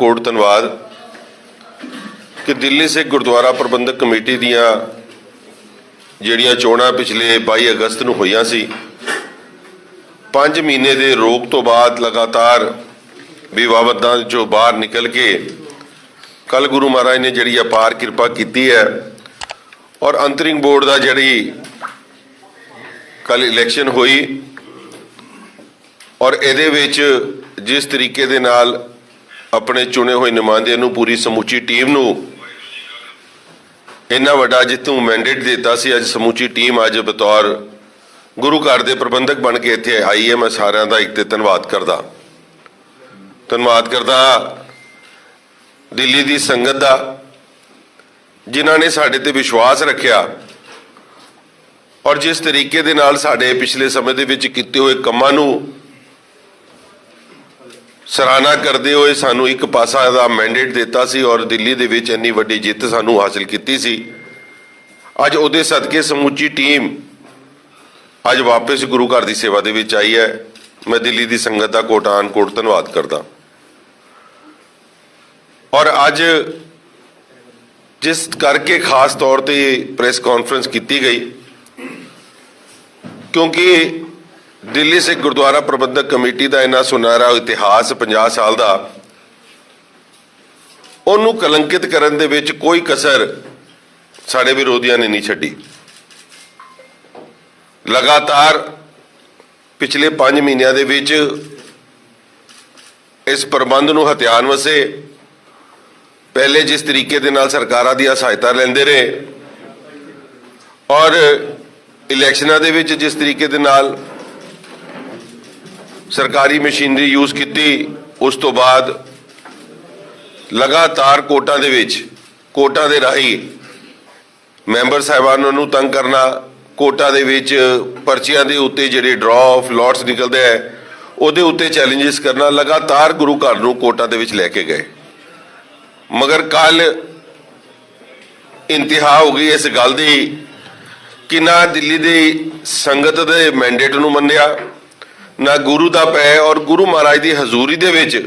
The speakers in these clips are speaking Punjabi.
कोट धन्यवाद कि दिल्ली सिख गुरुद्वारा प्रबंधक कमेटी दियां ਜਿਹੜੀਆਂ ਚੋਣਾਂ पिछले 22 अगस्त ਨੂੰ ਹੋਈਆਂ ਸੀ 5 ਮਹੀਨੇ ਦੇ ਰੋਕ ਤੋਂ ਬਾਅਦ ਲਗਾਤਾਰ ਵਿਵਾਦਾਂ ਚੋਂ ਬਾਹਰ ਨਿਕਲ ਕੇ ਕੱਲ ਗੁਰੂ ਮਹਾਰਾਜ ਨੇ ਜਿਹੜੀ ਅਪਾਰ ਕਿਰਪਾ ਕੀਤੀ ਹੈ ਔਰ ਅੰਤਰਿੰਗ ਬੋਰਡ ਦਾ ਜਿਹੜੀ ਕੱਲ ਇਲੈਕਸ਼ਨ ਹੋਈ ਔਰ ਇਹਦੇ ਵਿੱਚ ਜਿਸ ਤਰੀਕੇ ਦੇ ਨਾਲ ਆਪਣੇ ਚੁਣੇ ਹੋਏ ਨੁਮਾਇੰਦਿਆਂ ਨੂੰ ਪੂਰੀ ਸਮੁੱਚੀ ਟੀਮ ਨੂੰ ਇੰਨਾ ਵੱਡਾ ਜਿੱਤੂ ਮੈਂਡੇਟ ਦਿੱਤਾ ਸੀ ਅੱਜ ਸਮੁੱਚੀ ਟੀਮ ਅੱਜ ਬਤੌਰ ਗੁਰੂ ਘਰ ਦੇ ਪ੍ਰਬੰਧਕ ਬਣ ਕੇ ਇੱਥੇ ਆਈ ਹੈ। ਮੈਂ ਸਾਰਿਆਂ ਦਾ ਇੱਕ ਤੇ ਧੰਨਵਾਦ ਕਰਦਾ ਦਿੱਲੀ ਦੀ ਸੰਗਤ ਦਾ ਜਿਨ੍ਹਾਂ ਨੇ ਸਾਡੇ ਤੇ ਵਿਸ਼ਵਾਸ ਰੱਖਿਆ ਔਰ ਜਿਸ ਤਰੀਕੇ ਦੇ ਨਾਲ ਸਾਡੇ ਪਿਛਲੇ ਸਮੇਂ ਦੇ ਵਿੱਚ ਕੀਤੇ ਹੋਏ ਕੰਮਾਂ ਨੂੰ ਸਰਾਹਨਾ ਕਰਦੇ ਹੋਏ ਸਾਨੂੰ ਇੱਕ ਪਾਸਾ ਦਾ ਮੈਂਡੇਟ ਦਿੱਤਾ ਸੀ ਔਰ ਦਿੱਲੀ ਦੇ ਵਿੱਚ ਇੰਨੀ ਵੱਡੀ ਜਿੱਤ ਸਾਨੂੰ ਹਾਸਲ ਕੀਤੀ ਸੀ। ਅੱਜ ਉਹਦੇ ਸਦਕੇ ਸਮੁੱਚੀ ਟੀਮ ਅੱਜ ਵਾਪਸ ਗੁਰੂ ਘਰ ਦੀ ਸੇਵਾ ਦੇ ਵਿੱਚ ਆਈ ਹੈ। ਮੈਂ ਦਿੱਲੀ ਦੀ ਸੰਗਤ ਦਾ ਕੋਟਾਨ ਕੋਟ ਧੰਨਵਾਦ ਕਰਦਾ ਔਰ ਅੱਜ ਜਿਸ ਕਰਕੇ ਖਾਸ ਤੌਰ ਤੇ ਪ੍ਰੈਸ ਕਾਨਫਰੰਸ ਕੀਤੀ ਗਈ ਕਿਉਂਕਿ ਦਿੱਲੀ ਸਿੱਖ ਗੁਰਦੁਆਰਾ ਪ੍ਰਬੰਧਕ ਕਮੇਟੀ ਦਾ ਇੰਨਾ ਸੁਨਹਿਰਾ ਇਤਿਹਾਸ 50 ਸਾਲ ਦਾ ਉਹਨੂੰ ਕਲੰਕਿਤ ਕਰਨ ਦੇ ਵਿੱਚ ਕੋਈ ਕਸਰ ਸਾਡੇ ਵਿਰੋਧੀਆਂ ਨੇ ਨਹੀਂ ਛੱਡੀ। ਲਗਾਤਾਰ ਪਿਛਲੇ 5 ਮਹੀਨਿਆਂ ਦੇ ਵਿੱਚ ਇਸ ਪ੍ਰਬੰਧ ਨੂੰ ਹਥਿਆਣ ਵਸੇ ਪਹਿਲੇ ਜਿਸ ਤਰੀਕੇ ਦੇ ਨਾਲ ਸਰਕਾਰਾਂ ਦੀ ਸਹਾਇਤਾ ਲੈਂਦੇ ਰਹੇ ਔਰ ਇਲੈਕਸ਼ਨਾਂ ਦੇ ਵਿੱਚ ਜਿਸ ਤਰੀਕੇ ਦੇ ਨਾਲ ਸਰਕਾਰੀ ਮਸ਼ੀਨਰੀ ਯੂਜ਼ ਕੀਤੀ ਉਸ ਤੋਂ ਬਾਅਦ ਲਗਾਤਾਰ ਕੋਟਾਂ ਦੇ ਰਾਹੀਂ ਮੈਂਬਰ ਸਾਹਿਬਾਨਾਂ ਨੂੰ ਤੰਗ ਕਰਨਾ ਕੋਟਾਂ ਦੇ ਵਿੱਚ ਪਰਚੀਆਂ ਦੇ ਉੱਤੇ ਜਿਹੜੇ ਡਰਾ ਆਫ ਲੋਟਸ ਨਿਕਲਦੇ ਹੈ ਉਹਦੇ ਉੱਤੇ ਚੈਲੰਜਸ ਕਰਨਾ ਲਗਾਤਾਰ ਗੁਰੂ ਘਰ ਨੂੰ ਕੋਟਾਂ ਦੇ ਵਿੱਚ ਲੈ ਕੇ ਗਏ ਮਗਰ ਕੱਲ ਇੰਤਹਾ ਹੋ ਗਈ ਇਸ ਗੱਲ ਦੀ ਕਿ ਨਾ ਦਿੱਲੀ ਦੀ ਸੰਗਤ ਦੇ ਮੈਂਡੇਟ ਨੂੰ ਮੰਨਿਆ ਨਾ ਗੁਰੂ ਦਾ ਪੈ ਔਰ ਗੁਰੂ ਮਹਾਰਾਜ ਦੀ ਹਜ਼ੂਰੀ ਦੇ ਵਿੱਚ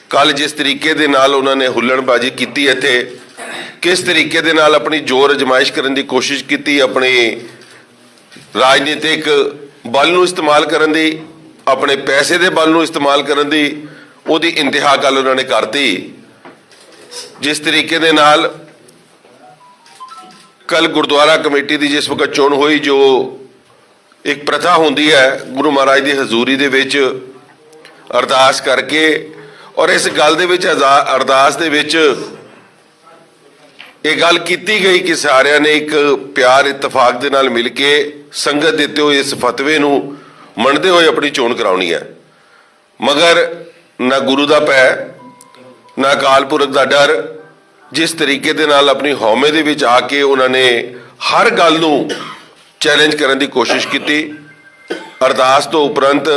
ਕੱਲ ਜਿਸ ਤਰੀਕੇ ਦੇ ਨਾਲ ਉਹਨਾਂ ਨੇ ਹੁੱਲੜਬਾਜ਼ੀ ਕੀਤੀ ਇੱਥੇ ਕਿਸ ਤਰੀਕੇ ਦੇ ਨਾਲ ਆਪਣੀ ਜ਼ੋਰ ਅਜਮਾਇਸ਼ ਕਰਨ ਦੀ ਕੋਸ਼ਿਸ਼ ਕੀਤੀ ਆਪਣੇ ਰਾਜਨੀਤਿਕ ਬਲ ਨੂੰ ਇਸਤੇਮਾਲ ਕਰਨ ਦੀ ਆਪਣੇ ਪੈਸੇ ਦੇ ਬਲ ਨੂੰ ਇਸਤੇਮਾਲ ਕਰਨ ਦੀ ਉਹਦੀ ਇੰਤਹਾ ਕੱਲ ਉਹਨਾਂ ਨੇ ਕਰਤੀ। ਜਿਸ ਤਰੀਕੇ ਦੇ ਨਾਲ ਕੱਲ ਗੁਰਦੁਆਰਾ ਕਮੇਟੀ ਦੀ ਜਿਸ ਵਕਤ ਚੋਣ ਹੋਈ ਜੋ ਇੱਕ ਪ੍ਰਥਾ ਹੁੰਦੀ ਹੈ ਗੁਰੂ ਮਹਾਰਾਜ ਦੀ ਹਜ਼ੂਰੀ ਦੇ ਵਿੱਚ ਅਰਦਾਸ ਕਰਕੇ ਔਰ ਇਸ ਗੱਲ ਦੇ ਵਿੱਚ ਅਰਦਾਸ ਦੇ ਵਿੱਚ ਇਹ ਗੱਲ ਕੀਤੀ ਗਈ ਕਿ ਸਾਰਿਆਂ ਨੇ ਇੱਕ ਪਿਆਰ ਇਤਫਾਕ ਦੇ ਨਾਲ ਮਿਲ ਕੇ ਸੰਗਤ ਦਿੱਤੇ ਹੋਏ ਇਸ ਫਤਵੇ ਨੂੰ ਮੰਨਦੇ ਹੋਏ ਆਪਣੀ ਚੋਣ ਕਰਾਉਣੀ ਹੈ ਮਗਰ ਨਾ ਗੁਰੂ ਦਾ ਭੈ ਨਾ ਅਕਾਲ ਪੁਰਖ ਦਾ ਡਰ ਜਿਸ ਤਰੀਕੇ ਦੇ ਨਾਲ ਆਪਣੀ ਹਉਮੈ ਦੇ ਵਿੱਚ ਆ ਕੇ ਉਹਨਾਂ ਨੇ ਹਰ ਗੱਲ ਨੂੰ ਚੈਲੰਜ ਕਰਨ ਦੀ ਕੋਸ਼ਿਸ਼ ਕੀਤੀ। ਅਰਦਾਸ ਤੋਂ ਉਪਰੰਤ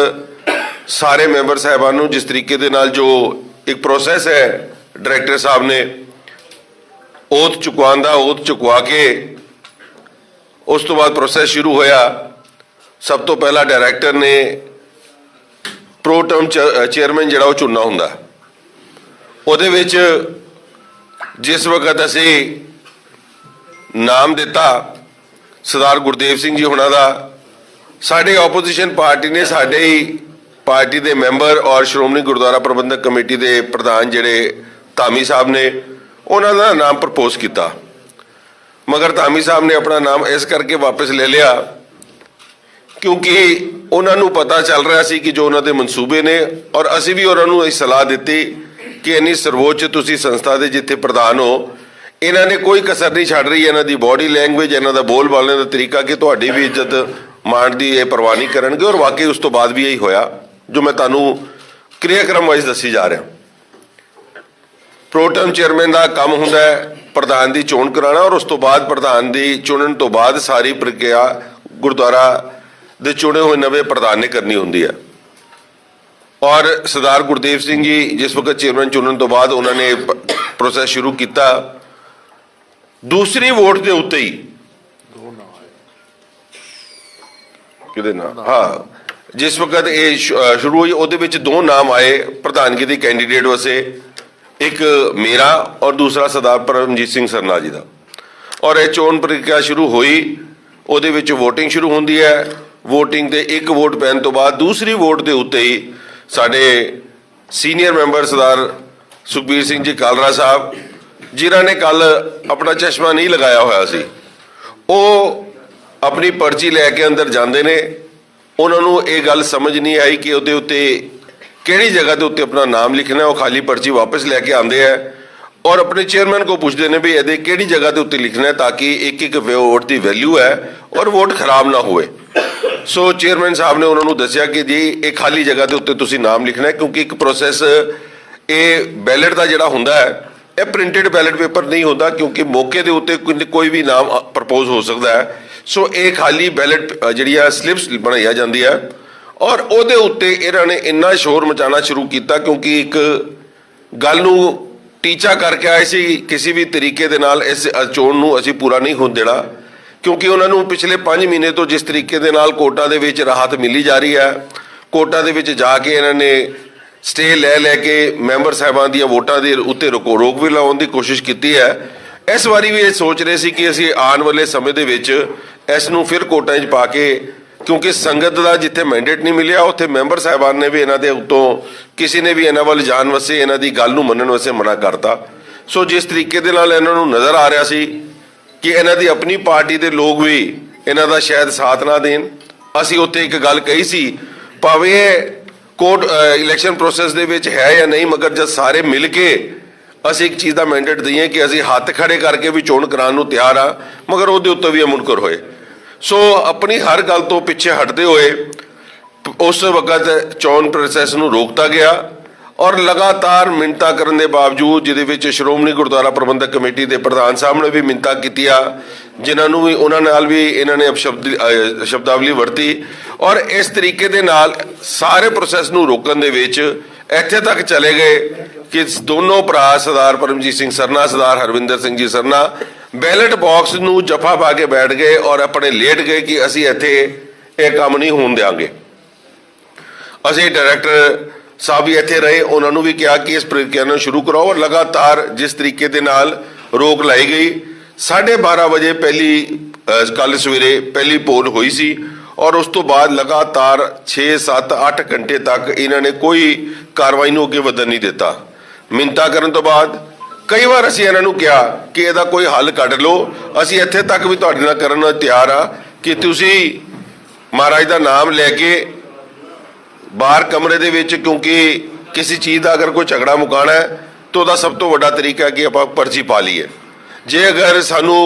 ਸਾਰੇ ਮੈਂਬਰ ਸਾਹਿਬਾਨ ਨੂੰ ਜਿਸ ਤਰੀਕੇ ਦੇ ਨਾਲ ਜੋ ਇੱਕ ਪ੍ਰੋਸੈਸ ਹੈ ਡਾਇਰੈਕਟਰ ਸਾਹਿਬ ਨੇ ਓਥ ਚੁਕਵਾ ਕੇ ਉਸ ਤੋਂ ਬਾਅਦ ਪ੍ਰੋਸੈਸ ਸ਼ੁਰੂ ਹੋਇਆ। ਸਭ ਤੋਂ ਪਹਿਲਾਂ ਡਾਇਰੈਕਟਰ ਨੇ ਪ੍ਰੋ ਟਰਮ ਚੇਅਰਮੈਨ ਜਿਹੜਾ ਉਹ ਚੁਣਨਾ ਹੁੰਦਾ ਉਹਦੇ ਵਿੱਚ ਜਿਸ ਵਕਤ ਅਸੀਂ ਨਾਮ ਦਿੱਤਾ ਸਰਦਾਰ ਗੁਰਦੇਵ ਸਿੰਘ ਜੀ ਹੁਣਾਂ ਦਾ ਸਾਡੇ ਆਪੋਜੀਸ਼ਨ ਪਾਰਟੀ ਨੇ ਸਾਡੇ ਹੀ ਪਾਰਟੀ ਦੇ ਮੈਂਬਰ ਔਰ ਸ਼੍ਰੋਮਣੀ ਗੁਰਦੁਆਰਾ ਪ੍ਰਬੰਧਕ ਕਮੇਟੀ ਦੇ ਪ੍ਰਧਾਨ ਜਿਹੜੇ ਧਾਮੀ ਸਾਹਿਬ ਨੇ ਉਹਨਾਂ ਦਾ ਨਾਮ ਪ੍ਰਪੋਜ਼ ਕੀਤਾ ਮਗਰ ਧਾਮੀ ਸਾਹਿਬ ਨੇ ਆਪਣਾ ਨਾਮ ਇਸ ਕਰਕੇ ਵਾਪਸ ਲੈ ਲਿਆ ਕਿਉਂਕਿ ਉਹਨਾਂ ਨੂੰ ਪਤਾ ਚੱਲ ਰਿਹਾ ਸੀ ਕਿ ਜੋ ਉਹਨਾਂ ਦੇ ਮਨਸੂਬੇ ਨੇ ਔਰ ਅਸੀਂ ਵੀ ਉਹਨਾਂ ਨੂੰ ਇਹ ਸਲਾਹ ਦਿੱਤੀ ਕਿ ਇੰਨੀ ਸਰਵੋੱਚ ਤੁਸੀਂ ਸੰਸਥਾ ਦੇ ਜਿੱਥੇ ਪ੍ਰਧਾਨ ਹੋ ਇਹਨਾਂ ਨੇ ਕੋਈ ਕਸਰ ਨਹੀਂ ਛੱਡ ਰਹੀ ਇਹਨਾਂ ਦੀ ਬਾਡੀ ਲੈਂਗੁਏਜ ਇਹਨਾਂ ਦਾ ਬੋਲ ਬਾਲਣ ਦਾ ਤਰੀਕਾ ਕਿ ਤੁਹਾਡੀ ਵੀ ਇੱਜ਼ਤ ਮਾਣ ਦੀ ਇਹ ਪਰਵਾਹ ਨਹੀਂ ਕਰਨਗੇ ਔਰ ਵਾਕਈ ਉਸ ਤੋਂ ਬਾਅਦ ਵੀ ਇਹੀ ਹੋਇਆ ਜੋ ਮੈਂ ਤੁਹਾਨੂੰ ਕਿਰਿਆਕ੍ਰਮ ਵਾਈਜ਼ ਦੱਸੀ ਜਾ ਰਿਹਾ। ਪ੍ਰੋਟਮ ਚੇਅਰਮੈਨ ਦਾ ਕੰਮ ਹੁੰਦਾ ਹੈ ਪ੍ਰਧਾਨ ਦੀ ਚੋਣ ਕਰਾਉਣਾ ਔਰ ਉਸ ਤੋਂ ਬਾਅਦ ਪ੍ਰਧਾਨ ਦੀ ਚੁਣਨ ਤੋਂ ਬਾਅਦ ਸਾਰੀ ਪ੍ਰਕਿਰਿਆ ਗੁਰਦੁਆਰਾ ਦੇ ਚੁਣੇ ਹੋਏ ਨਵੇਂ ਪ੍ਰਧਾਨ ਨੇ ਕਰਨੀ ਹੁੰਦੀ ਹੈ ਔਰ ਸਰਦਾਰ ਗੁਰਦੇਵ ਸਿੰਘ ਜੀ ਜਿਸ ਵਕਤ ਚੇਅਰਮੈਨ ਚੁਣਨ ਤੋਂ ਬਾਅਦ ਉਹਨਾਂ ਨੇ ਪ੍ਰੋਸੈਸ ਸ਼ੁਰੂ ਕੀਤਾ। ਦੂਸਰੀ ਵੋਟ ਦੇ ਉੱਤੇ ਹੀ ਕਿਹਦੇ ਨਾਮ ਜਿਸ ਵਕਤ ਇਹ ਸ਼ੁਰੂ ਹੋਈ ਉਹਦੇ ਵਿੱਚ 2 ਨਾਮ ਆਏ ਪ੍ਰਧਾਨਗੀ ਦੇ ਕੈਂਡੀਡੇਟ ਵਸੇ एक मेरा और दूसरा सरदार परमजीत सिंह सरना जी का। और यह चोण प्रक्रिया शुरू हुई, ਉਹਦੇ ਵਿੱਚ ਵੋਟਿੰਗ शुरू होती है। वोटिंग ਤੇ एक वोट पैन तो बाद दूसरी वोट के उत्ते ही साढ़े सीनियर मैंबर सरदार सुखबीर सिंह जी कालरा साहब, जिन्हों ने कल अपना चश्मा नहीं लगाया होया सी, वो अपनी पर्ची लैके अंदर जाते हैं। उन्होंने ये गल समझ नहीं आई कि उसदे उत्ते किहड़ी जगह के उत्ते अपना नाम लिखना है। वो खाली पर्ची वापस लैके आते हैं और अपने चेयरमैन को पूछते हैं भी ये किहड़ी जगह के उत्ते लिखना है, ताकि एक एक वोट की वैल्यू है और वोट खराब ना होए। सो चेयरमैन साहब ने उन्होंने दसिया कि जी ये खाली जगह के उत्ते तुसीं नाम लिखना है, क्योंकि एक प्रोसैस ये बैलेट का जिहड़ा हुंदा है, यह प्रिंटेड बैलेट पेपर नहीं होता, क्योंकि मौके के उत्ते कोई भी नाम प्रपोज हो सकता है। सो ये खाली बैलेट जिहड़ियां स्लिप्स बनाई जाती है और ਉਹਦੇ ਉੱਤੇ ਇਹਨਾਂ ਨੇ ਇੰਨਾ शोर मचाना शुरू किया, क्योंकि एक गल ਨੂੰ ਟੀਚਾ करके आए सी किसी भी तरीके ਦੇ ਨਾਲ ਇਸ ਚੋਣ ਨੂੰ ਅਸੀਂ पूरा नहीं होण देना, क्योंकि उन्होंने पिछले 5 महीने तो जिस तरीके ਦੇ ਨਾਲ कोटा ਦੇ ਵਿੱਚ राहत मिली जा रही है, कोटा ਦੇ ਵਿੱਚ जाके इन्होंने स्टे लै के मैंबर साहबान दी वोटां ਦੇ ਉੱਤੇ रोक भी लाउण ਦੀ कोशिश की है। इस बारी भी ये सोच रहे सी कि ਅਸੀਂ आने वाले समय ਦੇ ਵਿੱਚ इस ਨੂੰ फिर कोटा 'ਚ पा के, क्योंकि संगत का जिथे मैंडेट नहीं मिलिया उत्थे मैंबर साहबान ने भी इन्हों के उत्तों किसी ने भी इन्हों वाल जान वास्ते इन्हों की गल मनन वास्ते मना करता। सो जिस तरीके दे नाल इन्हों नज़र आ रहा सी कि इन्हों की अपनी पार्टी के लोग भी इन्हों का शायद साथ ना देन। असी उत्थे एक गल कही सी, भावें कोर्ट इलैक्शन प्रोसैस दे विच है या नहीं, मगर जब सारे मिल के असी एक चीज़ का मैंडेट दईए कि असी हथ खड़े करके भी चोण कराने को तैयार हाँ, मगर उहदे उत्ते भी मुनकर होए। सो अपनी हर गल तो पिछे हटते हुए उस वक्त चोण प्रोसैस नूं रोकता गया और लगातार मिन्नतां करन दे बावजूद, जिहदे विच श्रोमणी गुरुद्वारा प्रबंधक कमेटी के प्रधान साहब ने भी मिन्नतां कीतियां, जिन्होंने भी उन्होंने नाल भी इन्होंने शब्दावली वरती और इस तरीके दे नाल सारे प्रोसैस नूं रोकण दे विच इत्थे तक चले गए कि दोनों भरा सरदार परमजीत सिंह सरना, सरदार हरविंदर सिंह जी सरना बैलेट बॉक्स नूं जफा पा के बैठ गए और अपने लेट गए कि असी इत्थे ये काम नहीं होण देंगे। असी डायरैक्टर साहब भी इत्थे रहे, उन्होंने भी कहा कि इस प्रक्रिया नूं शुरू कराओ और लगातार जिस तरीके दे नाल रोक लाई गई। 12:30 बजे पहली कल सवेरे पहली पोल हुई सी और उस तो बाद लगातार 6, 7, 8 घंटे तक इन्होंने कोई कार्रवाई नूं अगे वधन नहीं दिता। मिन्नतां करन तो बाद कई बार असीं इन्हां नूं कहा कि इहदा कोई हल कढ लो, असीं इत्थे तक भी तुहाडे नाल करन नूं तैयार आ कि तुसीं महाराज दा नाम लैके बाहर कमरे दे विच, क्योंकि किसी चीज़ का अगर कोई झगड़ा मुकाना है तो वह सब तो वड्डा तरीका है कि आप पर्ची पा लीए। जे अगर सानू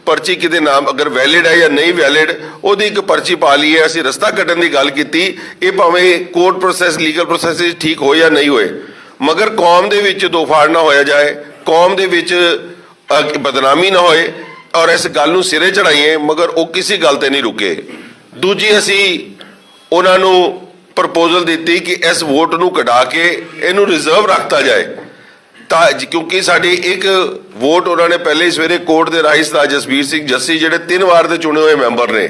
पर्ची किते नाम अगर वैलिड है या नहीं वैलिड, ਉਹਦੀ एक पर्ची पा लीए, असीं रस्ता कट्टण की गल की, ये भावें कोर्ट प्रोसैस लीगल प्रोसैस ठीक हो या नहीं होए, मगर कौम दे विच दो फाड़ ना होया जाए, कौम दे विच बदनामी ना होए और इस गल नूं सिरे चढ़ाइए, मगर वो किसी गल ते नहीं रुके। दूजी असीं उन्हां नूं प्रपोजल दी कि इस वोट नूं कढा के इनू रिजर्व रखता जाए, क्योंकि साड़ी एक वोट उन्होंने पहले सवेरे कोर्ट के राही सरदार जसबीर सिंह जस्सी जिहड़े 3 वार के चुने हुए मैंबर ने,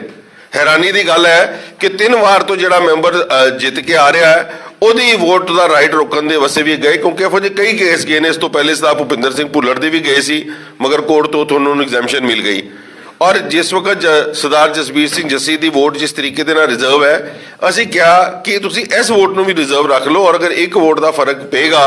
हैरानी की गल है कि 3 वार तो जिहड़ा मैंबर जित के आ रहा है ਉਹਦੀ वोट का राइट रोकने के वास्ते भी गए, क्योंकि ਇਹੋ ਜਿਹੇ कई केस गए ने। इस तो पहले सरदार भुपिंदर सिंह भुल्लर ਦੇ भी गए सी, मगर कोर्ट तो उन्होंने एग्जैम्पशन मिल गई। और जिस वक्त सरदार जसबीर सिंह जस्सी की वोट जिस तरीके के रिजर्व है, असी क्या कि तुसी इस वोट में भी रिजर्व रख लो और अगर एक वोट का फर्क पेगा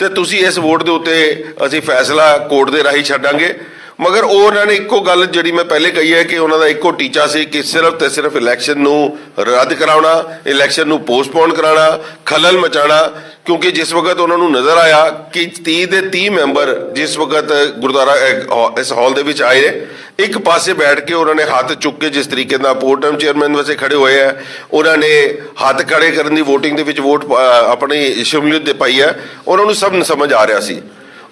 तो तुसी इस वोट के उत्ते असी फैसला कोर्ट के राही छड्डांगे। मगर उन्होंने एको गल जिहड़ी मैं पहले कही है कि उन्होंने एको टीचा सी कि सिर्फ तो सिर्फ इलैक्शन नूं रद्द कराउणा, इलैक्शन नूं पोस्टपोन कराना, खलल मचाना, क्योंकि जिस वक्त उन्होंने नज़र आया कि 30 ਦੇ 30 मैंबर जिस वक्त गुरुद्वारा इस हॉल दे विच आए, एक पासे बैठ के उन्होंने हाथ चुक के जिस तरीके का पोर्टम चेयरमैन वैसे खड़े हुए हैं, उन्होंने हाथ खड़े करने की वोटिंग के विच वोट अपनी शमूलियत पाई है, उन्होंने सब समझ आ रहा सी।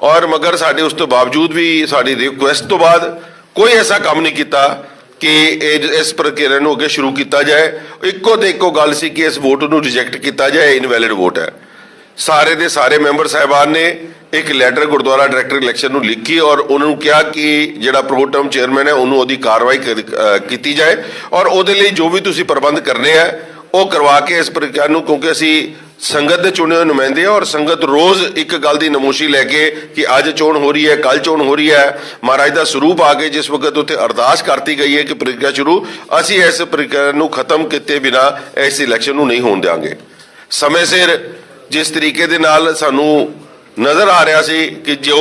और मगर साढ़े उस तो बावजूद भी साड़ी रिक्वेस्ट तो बाद कोई ऐसा काम नहीं किया कि इस प्रक्रिया नूं अगे शुरू किया जाए। इक्को तो इक्को गल सी कि इस वोट नूं रिजैक्ट किया जाए, इनवैलिड वोट है। सारे दे सारे मैंबर साहबान ने एक लैटर गुरुद्वारा डायरैक्टर इलैक्शन नूं लिखी और उन्होंने कहा कि जिहड़ा प्रोटम चेयरमैन है उन्होंने उसकी कार्रवाई की जाए और उसदे लई जो भी तुसीं प्रबंध करने हैं वो करवा के इस प्रक्रिया नूं, क्योंकि असीं ਸੰਗਤ ਦੇ ਚੁਣੇ ਹੋਏ ਨੁਮਾਇੰਦੇ ਆ ਔਰ ਸੰਗਤ ਰੋਜ਼ ਇੱਕ ਗੱਲ ਦੀ ਨਮੋਸ਼ੀ ਲੈ ਕੇ ਕਿ ਅੱਜ ਚੋਣ ਹੋ ਰਹੀ ਹੈ, ਕੱਲ ਚੋਣ ਹੋ ਰਹੀ ਹੈ। ਮਹਾਰਾਜ ਦਾ ਸਰੂਪ ਆ ਕੇ ਜਿਸ ਵਕਤ ਉੱਥੇ ਅਰਦਾਸ ਕਰਤੀ ਗਈ ਹੈ ਕਿ ਪ੍ਰਕਿਰਿਆ ਸ਼ੁਰੂ, ਅਸੀਂ ਇਸ ਪ੍ਰਕਿਰਿਆ ਨੂੰ ਖਤਮ ਕੀਤੇ ਬਿਨਾ ਇਸ ਇਲੈਕਸ਼ਨ ਨੂੰ ਨਹੀਂ ਹੋਣ ਦਿਆਂਗੇ। ਸਮੇਂ ਸਿਰ ਜਿਸ ਤਰੀਕੇ ਦੇ ਨਾਲ ਸਾਨੂੰ ਨਜ਼ਰ ਆ ਰਿਹਾ ਸੀ ਕਿ ਜੋ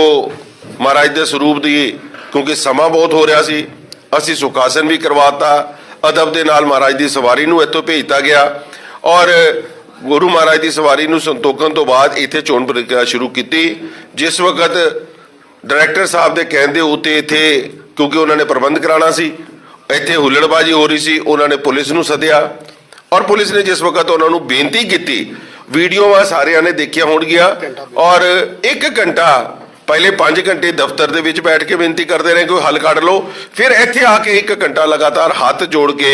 ਮਹਾਰਾਜ ਦੇ ਸਰੂਪ ਦੀ, ਕਿਉਂਕਿ ਸਮਾਂ ਬਹੁਤ ਹੋ ਰਿਹਾ ਸੀ, ਅਸੀਂ ਸੁਖਾਸਨ ਵੀ ਕਰਵਾਤਾ, ਅਦਬ ਦੇ ਨਾਲ ਮਹਾਰਾਜ ਦੀ ਸਵਾਰੀ ਨੂੰ ਇੱਥੋਂ ਭੇਜਤਾ ਗਿਆ ਔਰ ਗੁਰੂ ਮਹਾਰਾਜ ਦੀ ਸਵਾਰੀ ਨੂੰ ਸੰਤੋਖਣ ਤੋਂ ਬਾਅਦ ਇੱਥੇ ਚੋਣ ਪ੍ਰਕਿਰਿਆ ਸ਼ੁਰੂ ਕੀਤੀ। ਜਿਸ ਵਕਤ ਡਾਇਰੈਕਟਰ ਸਾਹਿਬ ਦੇ ਕਹਿੰਦੇ ਉੱਤੇ ਇੱਥੇ, ਕਿਉਂਕਿ ਉਹਨਾਂ ਨੇ ਪ੍ਰਬੰਧ ਕਰਾਉਣਾ ਸੀ, ਇੱਥੇ ਹੁੱਲੜਬਾਜ਼ੀ ਹੋ ਰਹੀ ਸੀ, ਉਹਨਾਂ ਨੇ ਪੁਲਿਸ ਨੂੰ ਸੱਦਿਆ ਔਰ ਪੁਲਿਸ ਨੇ ਜਿਸ ਵਕਤ ਉਹਨਾਂ ਨੂੰ ਬੇਨਤੀ ਕੀਤੀ, ਵੀਡੀਓਆਂ ਸਾਰਿਆਂ ਨੇ ਦੇਖਿਆ ਹੋਣਗੀਆਂ ਔਰ 1 ਘੰਟਾ ਪਹਿਲੇ 5 ਘੰਟੇ ਦਫ਼ਤਰ ਦੇ ਵਿੱਚ ਬੈਠ ਕੇ ਬੇਨਤੀ ਕਰਦੇ ਰਹੇ ਕੋਈ ਹੱਲ ਕੱਢ ਲਓ, ਫਿਰ ਇੱਥੇ ਆ ਕੇ 1 ਘੰਟਾ ਲਗਾਤਾਰ ਹੱਥ ਜੋੜ ਕੇ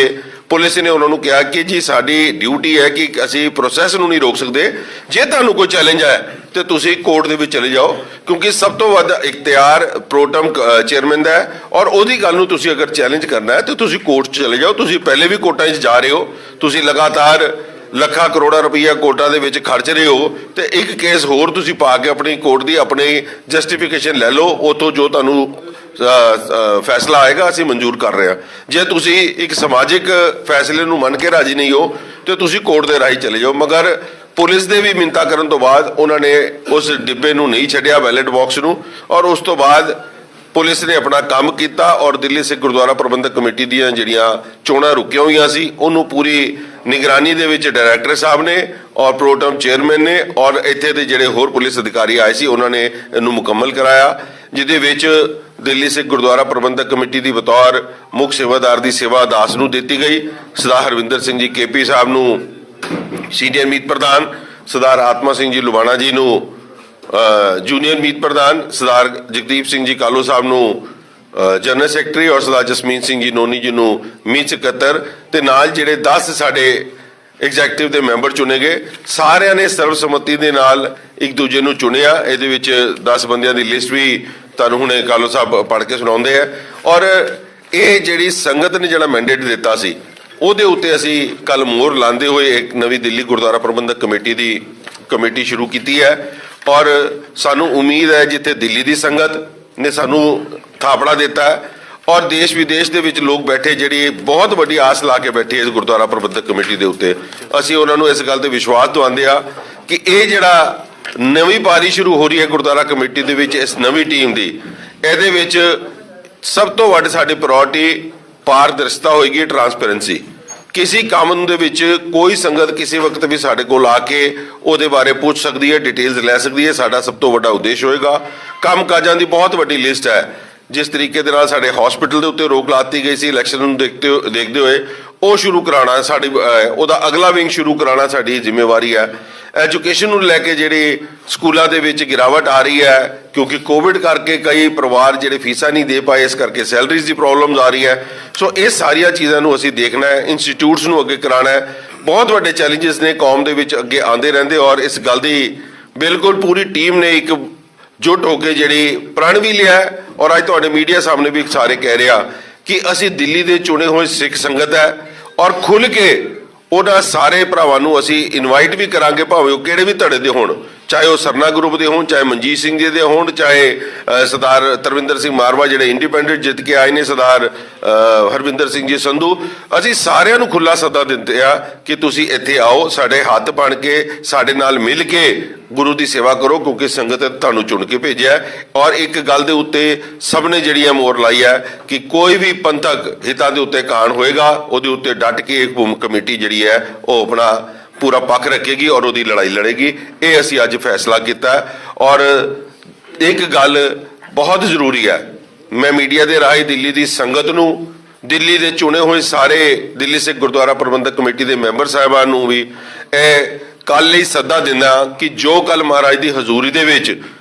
ਪੁਲਿਸ ਨੇ ਉਹਨਾਂ ਨੂੰ ਕਿਹਾ ਕਿ ਜੀ ਸਾਡੀ ਡਿਊਟੀ ਹੈ ਕਿ ਅਸੀਂ ਪ੍ਰੋਸੈਸ ਨੂੰ ਨਹੀਂ ਰੋਕ ਸਕਦੇ, ਜੇ ਤੁਹਾਨੂੰ ਕੋਈ ਚੈਲੰਜ ਹੈ ਤੇ ਤੁਸੀਂ ਕੋਰਟ ਦੇ ਵਿੱਚ ਚਲੇ ਜਾਓ, ਕਿਉਂਕਿ ਸਭ ਤੋਂ ਵੱਧ ਇਖਤਿਆਰ ਪ੍ਰੋਟਮ ਚੇਅਰਮੈਨ ਦਾ ਹੈ ਔਰ ਉਹਦੀ ਗੱਲ ਨੂੰ ਤੁਸੀਂ ਅਗਰ ਚੈਲੰਜ ਕਰਨਾ ਹੈ ਤੇ ਤੁਸੀਂ ਕੋਰਟ 'ਚ ਚਲੇ ਜਾਓ। ਤੁਸੀਂ ਪਹਿਲੇ ਵੀ ਕੋਰਟਾਂ 'ਚ ਜਾ ਰਹੇ ਹੋ, ਤੁਸੀਂ ਲਗਾਤਾਰ ਲੱਖਾਂ ਕਰੋੜਾਂ ਰੁਪਈਆ ਕੋਰਟਾਂ ਦੇ ਵਿੱਚ ਖਰਚ ਰਹੇ ਹੋ ਤੇ ਇੱਕ ਕੇਸ ਹੋਰ ਤੁਸੀਂ ਪਾ ਕੇ ਆਪਣੀ ਕੋਰਟ ਦੀ ਆਪਣੀ ਜਸਟੀਫਿਕੇਸ਼ਨ ਲੈ ਲਓ, ਉਤੋਂ ਜੋ ਤੁਹਾਨੂੰ ਫੈਸਲਾ ਆਏਗਾ ਅਸੀਂ ਮਨਜ਼ੂਰ ਕਰ ਰਹੇ ਹਾਂ। ਜੇ ਤੁਸੀਂ ਇੱਕ ਸਮਾਜਿਕ ਫੈਸਲੇ ਨੂੰ ਮੰਨ ਕੇ ਰਾਜੀ ਨਹੀਂ ਹੋ ਤੇ ਤੁਸੀਂ ਕੋਰਟ ਦੇ ਰਾਹੀਂ ਚਲੇ ਜਾਓ। ਮਗਰ ਪੁਲਿਸ ਦੇ ਵੀ ਮਿੰਤਾ ਕਰਨ ਤੋਂ ਬਾਅਦ ਉਹਨਾਂ ਨੇ ਉਸ ਡਿੱਬੇ ਨੂੰ ਨਹੀਂ ਛੱਡਿਆ, ਬੈਲਟ ਬਾਕਸ ਨੂੰ, ਔਰ ਉਸ ਤੋਂ ਬਾਅਦ ਪੁਲਿਸ ਨੇ ਆਪਣਾ ਕੰਮ ਕੀਤਾ ਔਰ ਦਿੱਲੀ ਸਿੱਖ ਗੁਰਦੁਆਰਾ ਪ੍ਰਬੰਧਕ ਕਮੇਟੀ ਦੀਆਂ ਜਿਹੜੀਆਂ ਚੋਣਾਂ ਰੁਕੀਆਂ ਹੋਈਆਂ ਸੀ ਉਹਨੂੰ ਪੂਰੀ ਨਿਗਰਾਨੀ ਦੇ ਵਿੱਚ ਡਾਇਰੈਕਟਰ ਸਾਹਿਬ ਨੇ ਔਰ ਪ੍ਰੋਟਮ ਚੇਅਰਮੈਨ ਨੇ ਔਰ ਇੱਥੇ ਦੇ ਜਿਹੜੇ ਹੋਰ ਪੁਲਿਸ ਅਧਿਕਾਰੀ ਆਏ ਸੀ ਉਹਨਾਂ ਨੇ ਇਹਨੂੰ ਮੁਕੰਮਲ ਕਰਾਇਆ, ਜਿਹਦੇ ਵਿੱਚ ਦਿੱਲੀ ਸਿੱਖ ਗੁਰਦੁਆਰਾ ਪ੍ਰਬੰਧਕ ਕਮੇਟੀ ਦੀ ਬਤੌਰ ਮੁੱਖ ਸੇਵਾਦਾਰ ਦੀ ਸੇਵਾ ਦਾਸ ਨੂੰ ਦਿੱਤੀ ਗਈ, ਸਰਦਾਰ ਹਰਵਿੰਦਰ ਸਿੰਘ ਜੀ KP ਸਾਹਿਬ ਨੂੰ ਸੀਨੀਅਰ ਮੀਤ ਪ੍ਰਧਾਨ, ਸਰਦਾਰ ਆਤਮਾ ਸਿੰਘ ਜੀ ਲੁਬਾਣਾ ਜੀ ਨੂੰ ਜੂਨੀਅਰ ਮੀਤ ਪ੍ਰਧਾਨ, ਸਰਦਾਰ ਜਗਦੀਪ ਸਿੰਘ ਜੀ ਕਾਲੋ ਸਾਹਿਬ ਨੂੰ ਜਨਰਲ ਸੈਕਟਰੀ ਔਰ ਸਰਦਾਰ ਜਸਮੀਤ ਸਿੰਘ ਜੀ ਨੋਨੀ ਜੀ ਨੂੰ ਮੀਤ ਸਕੱਤਰ ਤੇ ਨਾਲ ਜਿਹੜੇ 10 ਸਾਡੇ ਐਗਜ਼ੈਕਟਿਵ ਦੇ ਮੈਂਬਰ ਚੁਣੇ ਗਏ। ਸਾਰਿਆਂ ਨੇ ਸਰਵਸੰਮਤੀ ਦੇ ਨਾਲ ਇੱਕ ਦੂਜੇ ਨੂੰ ਚੁਣਿਆ। ਇਹਦੇ ਵਿੱਚ 10 ਬੰਦਿਆਂ ਦੀ ਲਿਸਟ ਵੀ ਤੁਹਾਨੂੰ ਹੁਣੇ ਕਾਲੋ ਸਾਹਿਬ ਪੜ੍ਹ ਕੇ ਸੁਣਾਉਂਦੇ ਆ ਔਰ ਇਹ ਜਿਹੜੀ ਸੰਗਤ ਨੇ ਜਿਹੜਾ ਮੈਂਡੇਟ ਦਿੱਤਾ ਸੀ ਉਹਦੇ ਉੱਤੇ ਅਸੀਂ ਕੱਲ ਮੋਹਰ ਲਾਉਂਦੇ ਹੋਏ ਇੱਕ ਨਵੀਂ ਦਿੱਲੀ ਗੁਰਦੁਆਰਾ ਪ੍ਰਬੰਧਕ ਕਮੇਟੀ ਦੀ ਕਮੇਟੀ ਸ਼ੁਰੂ ਕੀਤੀ ਹੈ ਔਰ ਸਾਨੂੰ ਉਮੀਦ ਹੈ ਜਿੱਥੇ ਦਿੱਲੀ ਦੀ ਸੰਗਤ ਨੇ ਸਾਨੂੰ ਥਾਪੜਾ ਦਿੱਤਾ ਹੈ ਔਰ ਦੇਸ਼ ਵਿਦੇਸ਼ ਦੇ ਵਿੱਚ ਲੋਕ ਬੈਠੇ ਜਿਹੜੀ ਬਹੁਤ ਵੱਡੀ ਆਸ ਲਾ ਕੇ ਬੈਠੇ ਇਸ ਗੁਰਦੁਆਰਾ ਪ੍ਰਬੰਧਕ ਕਮੇਟੀ ਦੇ ਉੱਤੇ, ਅਸੀਂ ਉਹਨਾਂ ਨੂੰ ਇਸ ਗੱਲ ਤੇ ਵਿਸ਼ਵਾਸ ਦਿਵਾਉਂਦੇ ਆ ਕਿ ਇਹ ਜਿਹੜਾ ਨਵੀਂ ਪਾਰੀ ਸ਼ੁਰੂ ਹੋ ਰਹੀ ਹੈ ਗੁਰਦੁਆਰਾ ਕਮੇਟੀ ਦੇ ਵਿੱਚ ਇਸ ਨਵੀਂ ਟੀਮ ਦੀ, ਇਹਦੇ ਵਿੱਚ ਸਭ ਤੋਂ ਵੱਧ ਸਾਡੀ ਪ੍ਰਾਇੋਰਟੀ ਪਾਰਦਰਸ਼ਤਾ ਹੋਏਗੀ, ਟਰਾਂਸਪੇਰੈਂਸੀ। ਕਿਸੇ ਕੰਮ ਦੇ ਵਿੱਚ ਕੋਈ ਸੰਗਤ ਕਿਸੇ ਵਕਤ ਵੀ ਸਾਡੇ ਕੋਲ ਆ ਕੇ ਉਹਦੇ ਬਾਰੇ ਪੁੱਛ ਸਕਦੀ ਹੈ, ਡਿਟੇਲਸ ਲੈ ਸਕਦੀ ਹੈ, ਸਾਡਾ ਸਭ ਤੋਂ ਵੱਡਾ ਉਦੇਸ਼ ਹੋਏਗਾ। ਕੰਮ ਕਾਜਾਂ ਦੀ ਬਹੁਤ ਵੱਡੀ ਲਿਸਟ ਹੈ, ਜਿਸ ਤਰੀਕੇ ਦੇ ਨਾਲ ਸਾਡੇ ਹਸਪੀਟਲ ਦੇ ਉੱਤੇ ਰੋਕ ਲਾਤੀ ਗਈ ਸੀ ਇਲੈਕਸ਼ਨ ਨੂੰ ਦੇਖਦੇ ਹੋਏ, ਉਹ ਸ਼ੁਰੂ ਕਰਾਉਣਾ ਸਾਡੀ, ਉਹਦਾ ਅਗਲਾ ਵਿੰਗ ਸ਼ੁਰੂ ਕਰਾਉਣਾ ਸਾਡੀ ਜ਼ਿੰਮੇਵਾਰੀ ਹੈ। ਐਜੂਕੇਸ਼ਨ ਨੂੰ ਲੈ ਕੇ ਜਿਹੜੇ ਸਕੂਲਾਂ ਦੇ ਵਿੱਚ ਗਿਰਾਵਟ ਆ ਰਹੀ ਹੈ ਕਿਉਂਕਿ ਕੋਵਿਡ ਕਰਕੇ ਕਈ ਪਰਿਵਾਰ ਜਿਹੜੇ ਫੀਸਾਂ ਨਹੀਂ ਦੇ ਪਾਏ, ਇਸ ਕਰਕੇ ਸੈਲਰੀਜ਼ ਦੀ ਪ੍ਰੋਬਲਮਸ ਆ ਰਹੀ ਹੈ। ਸੋ ਇਹ ਸਾਰੀਆਂ ਚੀਜ਼ਾਂ ਨੂੰ ਅਸੀਂ ਦੇਖਣਾ ਹੈ, ਇੰਸਟੀਟਿਊਟਸ ਨੂੰ ਅੱਗੇ ਕਰਾਉਣਾ ਹੈ। ਬਹੁਤ ਵੱਡੇ ਚੈਲੰਜਸ ਨੇ ਕੌਮ ਦੇ ਵਿੱਚ ਅੱਗੇ ਆਉਂਦੇ ਰਹਿੰਦੇ ਔਰ ਇਸ ਗੱਲ ਦੀ ਬਿਲਕੁਲ ਪੂਰੀ ਟੀਮ ਨੇ ਇੱਕ ਜੁਟ ਹੋ ਕੇ ਜਿਹੜੀ ਪ੍ਰਣ ਵੀ ਲਿਆ ਔਰ ਅੱਜ ਤੁਹਾਡੇ ਮੀਡੀਆ ਸਾਹਮਣੇ ਵੀ ਸਾਰੇ ਕਹਿ ਰਿਹਾ ਕਿ ਅਸੀਂ ਦਿੱਲੀ ਦੇ ਚੁਣੇ ਹੋਏ ਸਿੱਖ ਸੰਗਤ ਹੈ ਔਰ ਖੁੱਲ੍ਹ ਕੇ ਉਹਨਾਂ ਸਾਰੇ ਭਰਾਵਾਂ ਨੂੰ ਅਸੀਂ ਇਨਵਾਈਟ ਵੀ ਕਰਾਂਗੇ, ਭਾਵੇਂ ਉਹ ਕਿਹੜੇ ਵੀ ਧੜੇ ਦੇ ਹੋਣ, ਚਾਹੇ ਉਹ ਸਰਨਾ ਗਰੁੱਪ ਦੇ ਹੋਣ, ਚਾਹੇ ਮਨਜੀਤ ਸਿੰਘ ਜੀ ਦੇ ਹੋਣ, ਚਾਹੇ ਸਰਦਾਰ ਤਰਵਿੰਦਰ ਸਿੰਘ ਮਾਰਵਾ ਜਿਹੜੇ ਇੰਡੀਪੈਂਡੈਂਟ ਜਿੱਤ ਕੇ ਆਏ ਨੇ, ਸਰਦਾਰ ਹਰਵਿੰਦਰ ਸਿੰਘ ਜੀ ਸੰਧੂ, ਅਸੀਂ ਸਾਰਿਆਂ ਨੂੰ ਖੁੱਲ੍ਹਾ ਸੱਦਾ ਦਿੰਦੇ ਆ ਕਿ ਤੁਸੀਂ ਇੱਥੇ ਆਓ, ਸਾਡੇ ਹੱਥ ਬਣ ਕੇ ਸਾਡੇ ਨਾਲ ਮਿਲ ਕੇ ਗੁਰੂ ਦੀ ਸੇਵਾ ਕਰੋ, ਕਿਉਂਕਿ ਸੰਗਤ ਤੁਹਾਨੂੰ ਚੁਣ ਕੇ ਭੇਜਿਆ। ਔਰ ਇੱਕ ਗੱਲ ਦੇ ਉੱਤੇ ਸਭ ਨੇ ਜਿਹੜੀ ਮੋਹਰ ਲਾਈ ਹੈ ਕਿ ਕੋਈ ਵੀ ਪੰਥਕ ਹਿੱਤਾਂ ਦੇ ਉੱਤੇ ਕਾਣ ਹੋਏਗਾ ਉਹਦੇ ਉੱਤੇ ਡਟ ਕੇ ਇੱਕ ਕਮੇਟੀ ਜਿਹੜੀ ਹੈ ਉਹ ਆਪਣਾ ਪੂਰਾ ਪੱਖ ਰੱਖੇਗੀ ਔਰ ਉਹਦੀ ਲੜਾਈ ਲੜੇਗੀ। ਇਹ ਅਸੀਂ ਅੱਜ ਫੈਸਲਾ ਕੀਤਾ ਔਰ ਇੱਕ ਗੱਲ ਬਹੁਤ ਜ਼ਰੂਰੀ ਹੈ, ਮੈਂ ਮੀਡੀਆ ਦੇ ਰਾਹੀਂ ਦਿੱਲੀ ਦੀ ਸੰਗਤ ਨੂੰ, ਦਿੱਲੀ ਦੇ ਚੁਣੇ ਹੋਏ ਸਾਰੇ ਦਿੱਲੀ ਸਿੱਖ ਗੁਰਦੁਆਰਾ ਪ੍ਰਬੰਧਕ ਕਮੇਟੀ ਦੇ ਮੈਂਬਰ ਸਾਹਿਬਾਨ ਨੂੰ ਵੀ ਇਹ ਕੱਲ ਲਈ ਸੱਦਾ ਦਿੰਦਾ ਕਿ ਜੋ ਕੱਲ ਮਹਾਰਾਜ ਦੀ ਹਜ਼ੂਰੀ ਦੇ ਵਿੱਚ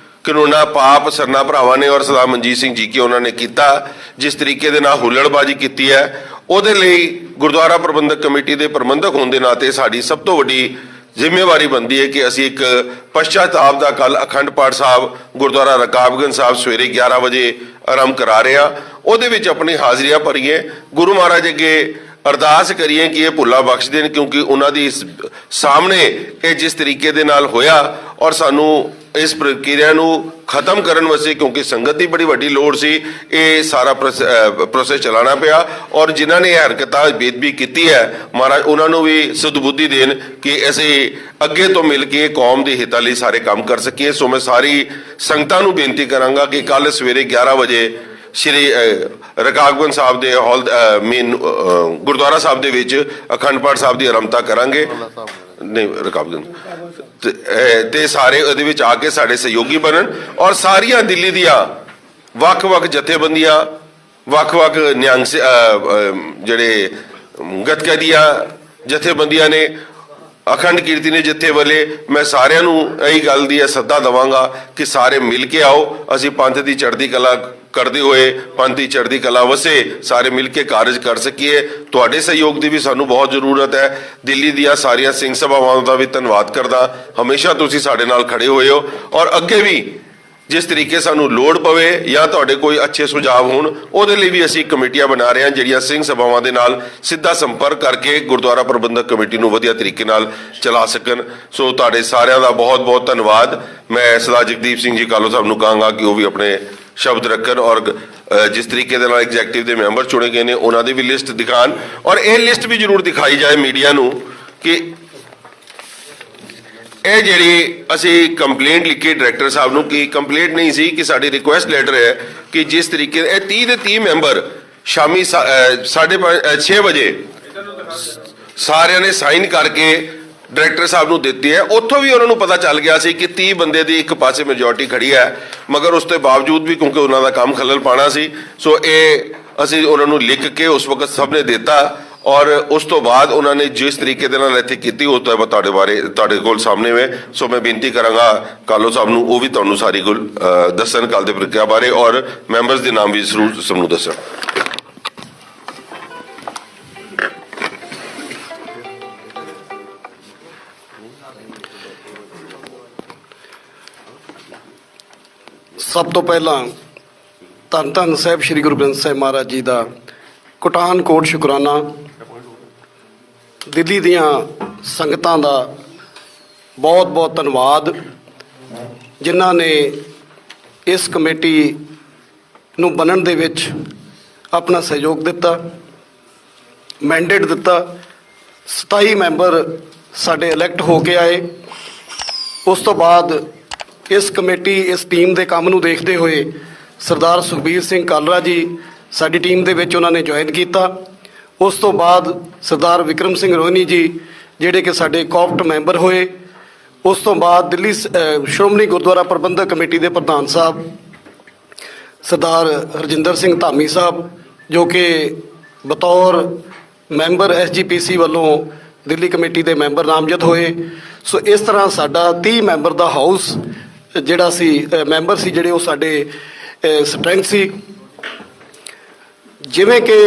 ਕਾਨੂੰਨਾ ਪਾਪ ਸਰਨਾ ਭਰਾਵਾਂ ਨੇ ਔਰ ਸਰਦਾਰ ਮਨਜੀਤ ਸਿੰਘ ਜੀ ਕੀ ਉਹਨਾਂ ਨੇ ਕੀਤਾ, ਜਿਸ ਤਰੀਕੇ ਦੇ ਨਾਲ ਹੁੱਲੜਬਾਜ਼ੀ ਕੀਤੀ ਹੈ, ਉਹਦੇ ਲਈ ਗੁਰਦੁਆਰਾ ਪ੍ਰਬੰਧਕ ਕਮੇਟੀ ਦੇ ਪ੍ਰਬੰਧਕ ਹੋਣ ਦੇ ਨਾਤੇ ਸਾਡੀ ਸਭ ਤੋਂ ਵੱਡੀ ਜ਼ਿੰਮੇਵਾਰੀ ਬਣਦੀ ਹੈ ਕਿ ਅਸੀਂ ਇੱਕ ਪਛਤਾਪ ਦਾ ਕੱਲ ਅਖੰਡ ਪਾਠ ਸਾਹਿਬ ਗੁਰਦੁਆਰਾ ਰਕਾਬਗੰਜ ਸਾਹਿਬ ਸਵੇਰੇ 11 ਵਜੇ ਆਰੰਭ ਕਰਾ ਰਹੇ ਹਾਂ। ਉਹਦੇ ਵਿੱਚ ਆਪਣੀ ਹਾਜ਼ਰੀਆਂ ਭਰੀਏ, ਗੁਰੂ ਮਹਾਰਾਜ ਅੱਗੇ ਅਰਦਾਸ ਕਰੀਏ ਕਿ ਇਹ ਭੁੱਲਾਂ ਬਖਸ਼ ਦੇਣ, ਕਿਉਂਕਿ ਉਹਨਾਂ ਦੀ ਇਸ ਸਾਹਮਣੇ ਇਹ ਜਿਸ ਤਰੀਕੇ ਦੇ ਨਾਲ ਹੋਇਆ ਔਰ ਸਾਨੂੰ ਇਸ ਪ੍ਰਕਿਰਿਆ ਨੂੰ ਖਤਮ ਕਰਨ ਵਾਸਤੇ, ਕਿਉਂਕਿ ਸੰਗਤ ਦੀ ਬੜੀ ਵੱਡੀ ਲੋੜ ਸੀ, ਇਹ ਸਾਰਾ ਪ੍ਰੋਸੈਸ ਚਲਾਉਣਾ ਪਿਆ। ਔਰ ਜਿਨ੍ਹਾਂ ਨੇ ਇਹ ਹਰਕਤਾਂ ਬੇਅਦਬੀ ਕੀਤੀ ਹੈ, ਮਹਾਰਾਜ ਉਹਨਾਂ ਨੂੰ ਵੀ ਸਦਬੁੱਧੀ ਦੇਣ ਕਿ ਅਸੀਂ ਅੱਗੇ ਤੋਂ ਮਿਲ ਕੇ ਕੌਮ ਦੇ ਹਿੱਤਾਂ ਲਈ ਸਾਰੇ ਕੰਮ ਕਰ ਸਕੀਏ। ਸੋ ਮੈਂ ਸਾਰੀ ਸੰਗਤਾਂ ਨੂੰ ਬੇਨਤੀ ਕਰਾਂਗਾ ਕਿ ਕੱਲ ਸਵੇਰੇ 11 ਵਜੇ ਸ਼੍ਰੀ ਰਕਾਬਗੰਜ ਸਾਹਿਬ ਦੇ ਹਾਲ ਮੇਨ ਗੁਰਦੁਆਰਾ ਸਾਹਿਬ ਦੇ ਵਿੱਚ ਅਖੰਡ ਪਾਠ ਸਾਹਿਬ ਦੀ ਆਰੰਭਤਾ ਕਰਾਂਗੇ। ਨਹੀਂ, ਰਕਾਬਗੰਜ ਤੇ ਸਾਰੇ ਉਹਦੇ ਵਿੱਚ ਆ ਕੇ ਸਾਡੇ ਸਹਿਯੋਗੀ ਬਣਨ ਔਰ ਸਾਰੀਆਂ ਦਿੱਲੀ ਦੀਆਂ ਵੱਖ-ਵੱਖ ਜਥੇਬੰਦੀਆਂ, ਵੱਖ-ਵੱਖ ਨਿਹੰਗ ਜਿਹੜੇ ਗੱਤਕਾ ਦੀਆਂ ਜਥੇਬੰਦੀਆਂ ਨੇ, ਅਖੰਡ ਕੀਰਤਨੀ ਜਥੇ ਵਾਲੇ, ਮੈਂ ਸਾਰਿਆਂ ਨੂੰ ਇਹੀ ਗੱਲ ਦੀ ਸੱਦਾ ਦੇਵਾਂਗਾ ਕਿ ਸਾਰੇ ਮਿਲ ਕੇ ਆਓ। ਅਸੀਂ ਪੰਥ ਦੀ ਚੜ੍ਹਦੀ ਕਲਾ ਕਰਦੇ ਹੋਏ ਪੰਥ ਦੀ ਚੜ੍ਹਦੀ ਕਲਾ ਵਸੇ ਸਾਰੇ ਮਿਲ ਕੇ ਕਾਰਜ ਕਰ ਸਕੀਏ। ਤੁਹਾਡੇ ਸਹਿਯੋਗ ਦੀ ਵੀ ਸਾਨੂੰ ਬਹੁਤ ਜ਼ਰੂਰਤ ਹੈ। ਦਿੱਲੀ ਦੀਆਂ ਸਾਰੀਆਂ ਸਿੰਘ ਸਭਾਵਾਂ ਦਾ ਵੀ ਧੰਨਵਾਦ ਕਰਦਾ, ਹਮੇਸ਼ਾ ਤੁਸੀਂ ਸਾਡੇ ਨਾਲ ਖੜੇ ਹੋਏ ਹੋ ਔਰ ਅੱਗੇ ਵੀ ਜਿਸ ਤਰੀਕੇ ਸਾਨੂੰ ਲੋੜ ਪਵੇ ਜਾਂ ਤੁਹਾਡੇ ਕੋਈ ਅੱਛੇ ਸੁਝਾਅ ਹੋਣ, ਉਹਦੇ ਲਈ ਵੀ ਅਸੀਂ ਕਮੇਟੀਆਂ ਬਣਾ ਰਹੇ ਹਾਂ ਜਿਹੜੀਆਂ ਸਿੰਘ ਸਭਾਵਾਂ ਦੇ ਨਾਲ ਸਿੱਧਾ ਸੰਪਰਕ ਕਰਕੇ ਗੁਰਦੁਆਰਾ ਪ੍ਰਬੰਧਕ ਕਮੇਟੀ ਨੂੰ ਵਧੀਆ ਤਰੀਕੇ ਨਾਲ ਚਲਾ ਸਕਣ। ਸੋ ਤੁਹਾਡੇ ਸਾਰਿਆਂ ਦਾ ਬਹੁਤ ਬਹੁਤ ਧੰਨਵਾਦ। ਮੈਂ ਸਰਦਾਰ ਜਗਦੀਪ ਸਿੰਘ ਜੀ ਕਾਲੋ ਸਾਹਿਬ ਨੂੰ ਕਹਾਂਗਾ ਕਿ ਉਹ ਵੀ ਆਪਣੇ ਸ਼ਬਦ ਰੱਖਣ ਔਰ ਜਿਸ ਤਰੀਕੇ ਦੇ ਨਾਲ ਐਗਜ਼ੈਕਟਿਵ ਦੇ ਮੈਂਬਰ ਚੁਣੇ ਗਏ ਨੇ ਉਹਨਾਂ ਦੀ ਵੀ ਲਿਸਟ ਦਿਖਾਣ ਔਰ ਇਹ ਲਿਸਟ ਵੀ ਜ਼ਰੂਰ ਦਿਖਾਈ ਜਾਏ ਮੀਡੀਆ ਨੂੰ ਕਿ ਇਹ ਜਿਹੜੀ ਅਸੀਂ ਕੰਪਲੇਂਟ ਲਿਖੀ ਡਾਇਰੈਕਟਰ ਸਾਹਿਬ ਨੂੰ, ਕਿ ਕੰਪਲੇਂਟ ਨਹੀਂ ਸੀ ਕਿ ਸਾਡੀ ਰਿਕੁਐਸਟ ਲੈਟਰ ਹੈ ਕਿ ਜਿਸ ਤਰੀਕੇ ਇਹ 30 ਦੇ 30 ਮੈਂਬਰ ਸ਼ਾਮੀ 6:30 ਵਜੇ ਸਾਰਿਆਂ ਨੇ ਸਾਈਨ ਕਰਕੇ ਡਾਇਰੈਕਟਰ ਸਾਹਿਬ ਨੂੰ ਦਿੱਤੀ ਹੈ। ਉੱਥੋਂ ਵੀ ਉਹਨਾਂ ਨੂੰ ਪਤਾ ਚੱਲ ਗਿਆ ਸੀ ਕਿ 30 ਬੰਦੇ ਦੀ ਇੱਕ ਪਾਸੇ ਮੈਜੋਰਟੀ ਖੜੀ ਹੈ, ਮਗਰ ਉਸ ਤੋਂ ਬਾਵਜੂਦ ਵੀ ਕਿਉਂਕਿ ਉਹਨਾਂ ਦਾ ਕੰਮ ਖੱਲਲ ਪਾਣਾ ਸੀ, ਸੋ ਇਹ ਅਸੀਂ ਉਹਨਾਂ ਨੂੰ ਲਿਖ ਕੇ ਉਸ ਵਕਤ ਸਭ ਨੇ ਦਿੱਤਾ ਔਰ ਉਸ ਤੋਂ ਬਾਅਦ ਉਹਨਾਂ ਨੇ ਜਿਸ ਤਰੀਕੇ ਦੇ ਨਾਲ ਇੱਥੇ ਕੀਤੀ ਉਹ ਤਾਂ ਤੁਹਾਡੇ ਬਾਰੇ ਤੁਹਾਡੇ ਕੋਲ ਸਾਹਮਣੇ ਵੇ। ਸੋ ਮੈਂ ਬੇਨਤੀ ਕਰਾਂਗਾ ਕਾਲੋ ਸਾਹਿਬ ਨੂੰ ਉਹ ਵੀ ਤੁਹਾਨੂੰ ਸਾਰੀ ਗੱਲ ਦੱਸਣ ਕੱਲ ਦੇ ਪ੍ਰਕਿਰਿਆ ਬਾਰੇ ਔਰ ਮੈਂਬਰਸ ਦੇ ਨਾਮ ਵੀ ਜ਼ਰੂਰ ਸਭ ਨੂੰ ਦੱਸਣ। ਸਭ ਤੋਂ ਪਹਿਲਾਂ ਧੰਨ ਧੰਨ ਸਾਹਿਬ ਸ੍ਰੀ ਗੁਰੂ ਗ੍ਰੰਥ ਸਾਹਿਬ ਮਹਾਰਾਜ ਜੀ ਦਾ ਕੋਟਾਨ ਕੋਟ ਸ਼ੁਕਰਾਨਾ। ਦਿੱਲੀ ਦੀਆਂ ਸੰਗਤਾਂ ਦਾ ਬਹੁਤ ਬਹੁਤ ਧੰਨਵਾਦ ਜਿਨ੍ਹਾਂ ਨੇ ਇਸ ਕਮੇਟੀ ਨੂੰ ਬਣਨ ਦੇ ਵਿੱਚ ਆਪਣਾ ਸਹਿਯੋਗ ਦਿੱਤਾ, ਮੈਂਡੇਟ ਦਿੱਤਾ। 27 ਮੈਂਬਰ ਸਾਡੇ ਇਲੈਕਟ ਹੋ ਕੇ ਆਏ। ਉਸ ਤੋਂ ਬਾਅਦ ਇਸ ਕਮੇਟੀ ਇਸ ਟੀਮ ਦੇ ਕੰਮ ਨੂੰ ਦੇਖਦੇ ਹੋਏ ਸਰਦਾਰ ਸੁਖਬੀਰ ਸਿੰਘ ਕਾਲਰਾ ਜੀ ਸਾਡੀ ਟੀਮ ਦੇ ਵਿੱਚ ਉਹਨਾਂ ਨੇ ਜੁਆਇਨ ਕੀਤਾ। ਉਸ ਤੋਂ ਬਾਅਦ ਸਰਦਾਰ ਵਿਕਰਮ ਸਿੰਘ ਰੋਹਨੀ ਜੀ ਜਿਹੜੇ ਕਿ ਸਾਡੇ ਕੋਪਟ ਮੈਂਬਰ ਹੋਏ। ਉਸ ਤੋਂ ਬਾਅਦ ਦਿੱਲੀ ਸ਼੍ਰੋਮਣੀ ਗੁਰਦੁਆਰਾ ਪ੍ਰਬੰਧਕ ਕਮੇਟੀ ਦੇ ਪ੍ਰਧਾਨ ਸਾਹਿਬ ਸਰਦਾਰ ਹਰਜਿੰਦਰ ਸਿੰਘ ਧਾਮੀ ਸਾਹਿਬ ਜੋ ਕਿ ਬਤੌਰ ਮੈਂਬਰ SGPC ਵੱਲੋਂ ਦਿੱਲੀ ਕਮੇਟੀ ਦੇ ਮੈਂਬਰ ਨਾਮਜ਼ਦ ਹੋਏ। ਸੋ ਇਸ ਤਰ੍ਹਾਂ ਸਾਡਾ 30 ਮੈਂਬਰ ਦਾ ਹਾਊਸ ਜਿਹੜਾ ਸੀ ਮੈਂਬਰ ਸੀ ਜਿਹੜੇ ਉਹ ਸਾਡੇ ਸਟਰੈਂਥ ਸੀ। ਜਿਵੇਂ ਕਿ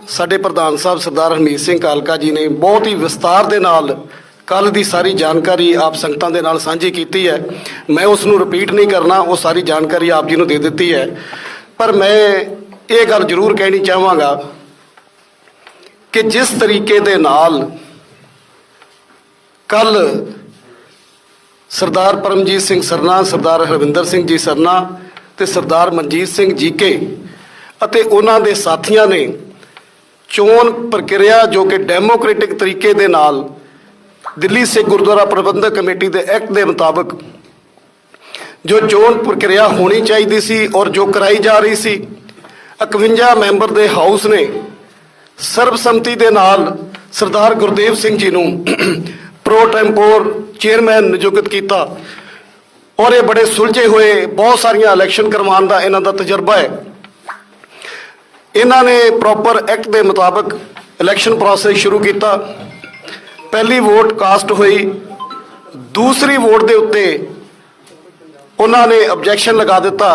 ਸਾਡੇ ਪ੍ਰਧਾਨ ਸਾਹਿਬ ਸਰਦਾਰ ਹਰਮੀਤ ਸਿੰਘ ਕਾਲਕਾ ਜੀ ਨੇ ਬਹੁਤ ਹੀ ਵਿਸਤਾਰ ਦੇ ਨਾਲ ਕੱਲ ਦੀ ਸਾਰੀ ਜਾਣਕਾਰੀ ਆਪ ਸੰਗਤਾਂ ਦੇ ਨਾਲ ਸਾਂਝੀ ਕੀਤੀ ਹੈ, ਮੈਂ ਉਸ ਨੂੰ ਰਿਪੀਟ ਨਹੀਂ ਕਰਨਾ, ਉਹ ਸਾਰੀ ਜਾਣਕਾਰੀ ਆਪ ਜੀ ਨੂੰ ਦੇ ਦਿੱਤੀ ਹੈ। ਪਰ ਮੈਂ ਇਹ ਗੱਲ ਜ਼ਰੂਰ ਕਹਿਣੀ ਚਾਹਾਂਗਾ ਕਿ ਜਿਸ ਤਰੀਕੇ ਦੇ ਨਾਲ ਕੱਲ ਸਰਦਾਰ ਪਰਮਜੀਤ ਸਿੰਘ ਸਰਨਾ, ਸਰਦਾਰ ਹਰਵਿੰਦਰ ਸਿੰਘ ਜੀ ਸਰਨਾ ਤੇ ਸਰਦਾਰ ਮਨਜੀਤ ਸਿੰਘ ਜੀਕੇ ਅਤੇ ਉਹਨਾਂ ਦੇ ਸਾਥੀਆਂ ਨੇ ਚੋਣ ਪ੍ਰਕਿਰਿਆ ਜੋ ਕਿ ਡੈਮੋਕ੍ਰੈਟਿਕ ਤਰੀਕੇ ਦੇ ਨਾਲ ਦਿੱਲੀ ਸਿੱਖ ਗੁਰਦੁਆਰਾ ਪ੍ਰਬੰਧਕ ਕਮੇਟੀ ਦੇ ਐਕਟ ਦੇ ਮੁਤਾਬਕ ਜੋ ਚੋਣ ਪ੍ਰਕਿਰਿਆ ਹੋਣੀ ਚਾਹੀਦੀ ਸੀ ਔਰ ਜੋ ਕਰਾਈ ਜਾ ਰਹੀ ਸੀ, 51 ਮੈਂਬਰ ਦੇ ਹਾਊਸ ਨੇ ਸਰਬਸੰਮਤੀ ਦੇ ਨਾਲ ਸਰਦਾਰ ਗੁਰਦੇਵ ਸਿੰਘ ਜੀ ਨੂੰ ਪ੍ਰੋ ਟੈਂਪੋਰ ਚੇਅਰਮੈਨ ਨਿਯੁਕਤ ਕੀਤਾ ਔਰ ਇਹ ਬੜੇ ਸੁਲਝੇ ਹੋਏ ਬਹੁਤ ਸਾਰੀਆਂ ਇਲੈਕਸ਼ਨ ਕਰਵਾਉਣ ਦਾ ਇਹਨਾਂ ਦਾ ਤਜਰਬਾ ਹੈ। ਇਹਨਾਂ ਨੇ ਪ੍ਰੋਪਰ ਐਕਟ ਦੇ ਮੁਤਾਬਕ ਇਲੈਕਸ਼ਨ ਪ੍ਰੋਸੈਸ ਸ਼ੁਰੂ ਕੀਤਾ। ਪਹਿਲੀ ਵੋਟ ਕਾਸਟ ਹੋਈ, ਦੂਸਰੀ ਵੋਟ ਦੇ ਉੱਤੇ ਉਹਨਾਂ ਨੇ ਆਬਜੈਕਸ਼ਨ ਲਗਾ ਦਿੱਤਾ।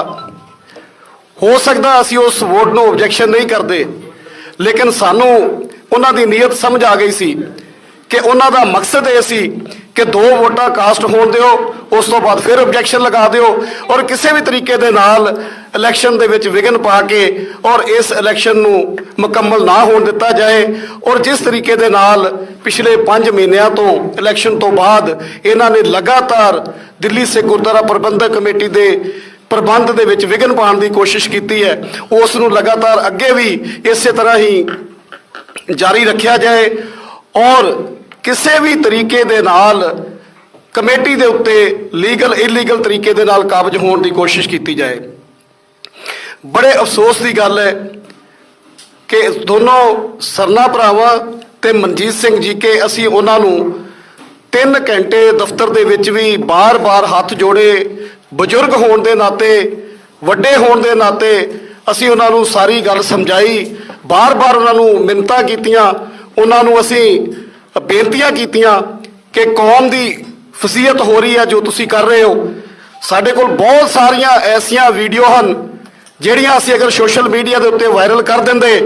ਹੋ ਸਕਦਾ ਅਸੀਂ ਉਸ ਵੋਟ ਨੂੰ ਆਬਜੈਕਸ਼ਨ ਨਹੀਂ ਕਰਦੇ, ਲੇਕਿਨ ਸਾਨੂੰ ਉਹਨਾਂ ਦੀ ਨੀਅਤ ਸਮਝ ਆ ਗਈ ਸੀ ਕਿ ਉਹਨਾਂ ਦਾ ਮਕਸਦ ਇਹ ਸੀ ਕਿ 2 ਵੋਟਾਂ ਕਾਸਟ ਹੋਣ ਦਿਓ, ਉਸ ਤੋਂ ਬਾਅਦ ਫਿਰ ਆਬਜੈਕਸ਼ਨ ਲਗਾ ਦਿਓ ਔਰ ਕਿਸੇ ਵੀ ਤਰੀਕੇ ਦੇ ਨਾਲ ਇਲੈਕਸ਼ਨ ਦੇ ਵਿੱਚ ਵਿਘਨ ਪਾ ਕੇ ਔਰ ਇਸ ਇਲੈਕਸ਼ਨ ਨੂੰ ਮੁਕੰਮਲ ਨਾ ਹੋਣ ਦਿੱਤਾ ਜਾਏ। ਔਰ ਜਿਸ ਤਰੀਕੇ ਦੇ ਨਾਲ ਪਿਛਲੇ 5 ਮਹੀਨਿਆਂ ਤੋਂ ਇਲੈਕਸ਼ਨ ਤੋਂ ਬਾਅਦ ਇਹਨਾਂ ਨੇ ਲਗਾਤਾਰ ਦਿੱਲੀ ਸਿੱਖ ਗੁਰਦੁਆਰਾ ਪ੍ਰਬੰਧਕ ਕਮੇਟੀ ਦੇ ਪ੍ਰਬੰਧ ਦੇ ਵਿੱਚ ਵਿਘਨ ਪਾਉਣ ਦੀ ਕੋਸ਼ਿਸ਼ ਕੀਤੀ ਹੈ, ਉਸ ਨੂੰ ਲਗਾਤਾਰ ਅੱਗੇ ਵੀ ਇਸੇ ਤਰ੍ਹਾਂ ਹੀ ਜਾਰੀ ਰੱਖਿਆ ਜਾਏ ਔਰ ਕਿਸੇ ਵੀ ਤਰੀਕੇ ਦੇ ਨਾਲ ਕਮੇਟੀ ਦੇ ਉੱਤੇ ਲੀਗਲ ਇਲੀਗਲ ਤਰੀਕੇ ਦੇ ਨਾਲ ਕਾਬਜ਼ ਹੋਣ ਦੀ ਕੋਸ਼ਿਸ਼ ਕੀਤੀ ਜਾਏ। ਬੜੇ ਅਫਸੋਸ ਦੀ ਗੱਲ ਹੈ ਕਿ ਦੋਨੋਂ ਸਰਨਾ ਭਰਾਵਾਂ ਤੇ ਮਨਜੀਤ ਸਿੰਘ ਜੀ ਕੇ ਅਸੀਂ ਉਹਨਾਂ ਨੂੰ 3 ਘੰਟੇ ਦਫ਼ਤਰ ਦੇ ਵਿੱਚ ਵੀ ਬਾਰ-ਬਾਰ ਹੱਥ ਜੋੜੇ, ਬਜ਼ੁਰਗ ਹੋਣ ਦੇ ਨਾਤੇ, ਵੱਡੇ ਹੋਣ ਦੇ ਨਾਤੇ ਅਸੀਂ ਉਹਨਾਂ ਨੂੰ ਸਾਰੀ ਗੱਲ ਸਮਝਾਈ, ਬਾਰ-ਬਾਰ ਉਹਨਾਂ ਨੂੰ ਮਿੰਨਤਾਂ ਕੀਤੀਆਂ, ਉਹਨਾਂ ਨੂੰ ਅਸੀਂ ਬੇਨਤੀਆਂ ਕੀਤੀਆਂ ਕਿ ਕੌਮ ਦੀ ਫਸੀਅਤ ਹੋ ਰਹੀ ਹੈ ਜੋ ਤੁਸੀਂ ਕਰ ਰਹੇ ਹੋ। ਸਾਡੇ ਕੋਲ ਬਹੁਤ ਸਾਰੀਆਂ ਐਸੀਆਂ ਵੀਡੀਓ ਹਨ ਜਿਹੜੀਆਂ ਅਸੀਂ ਅਗਰ ਸੋਸ਼ਲ ਮੀਡੀਆ ਦੇ ਉੱਤੇ ਵਾਇਰਲ ਕਰ ਦਿੰਦੇ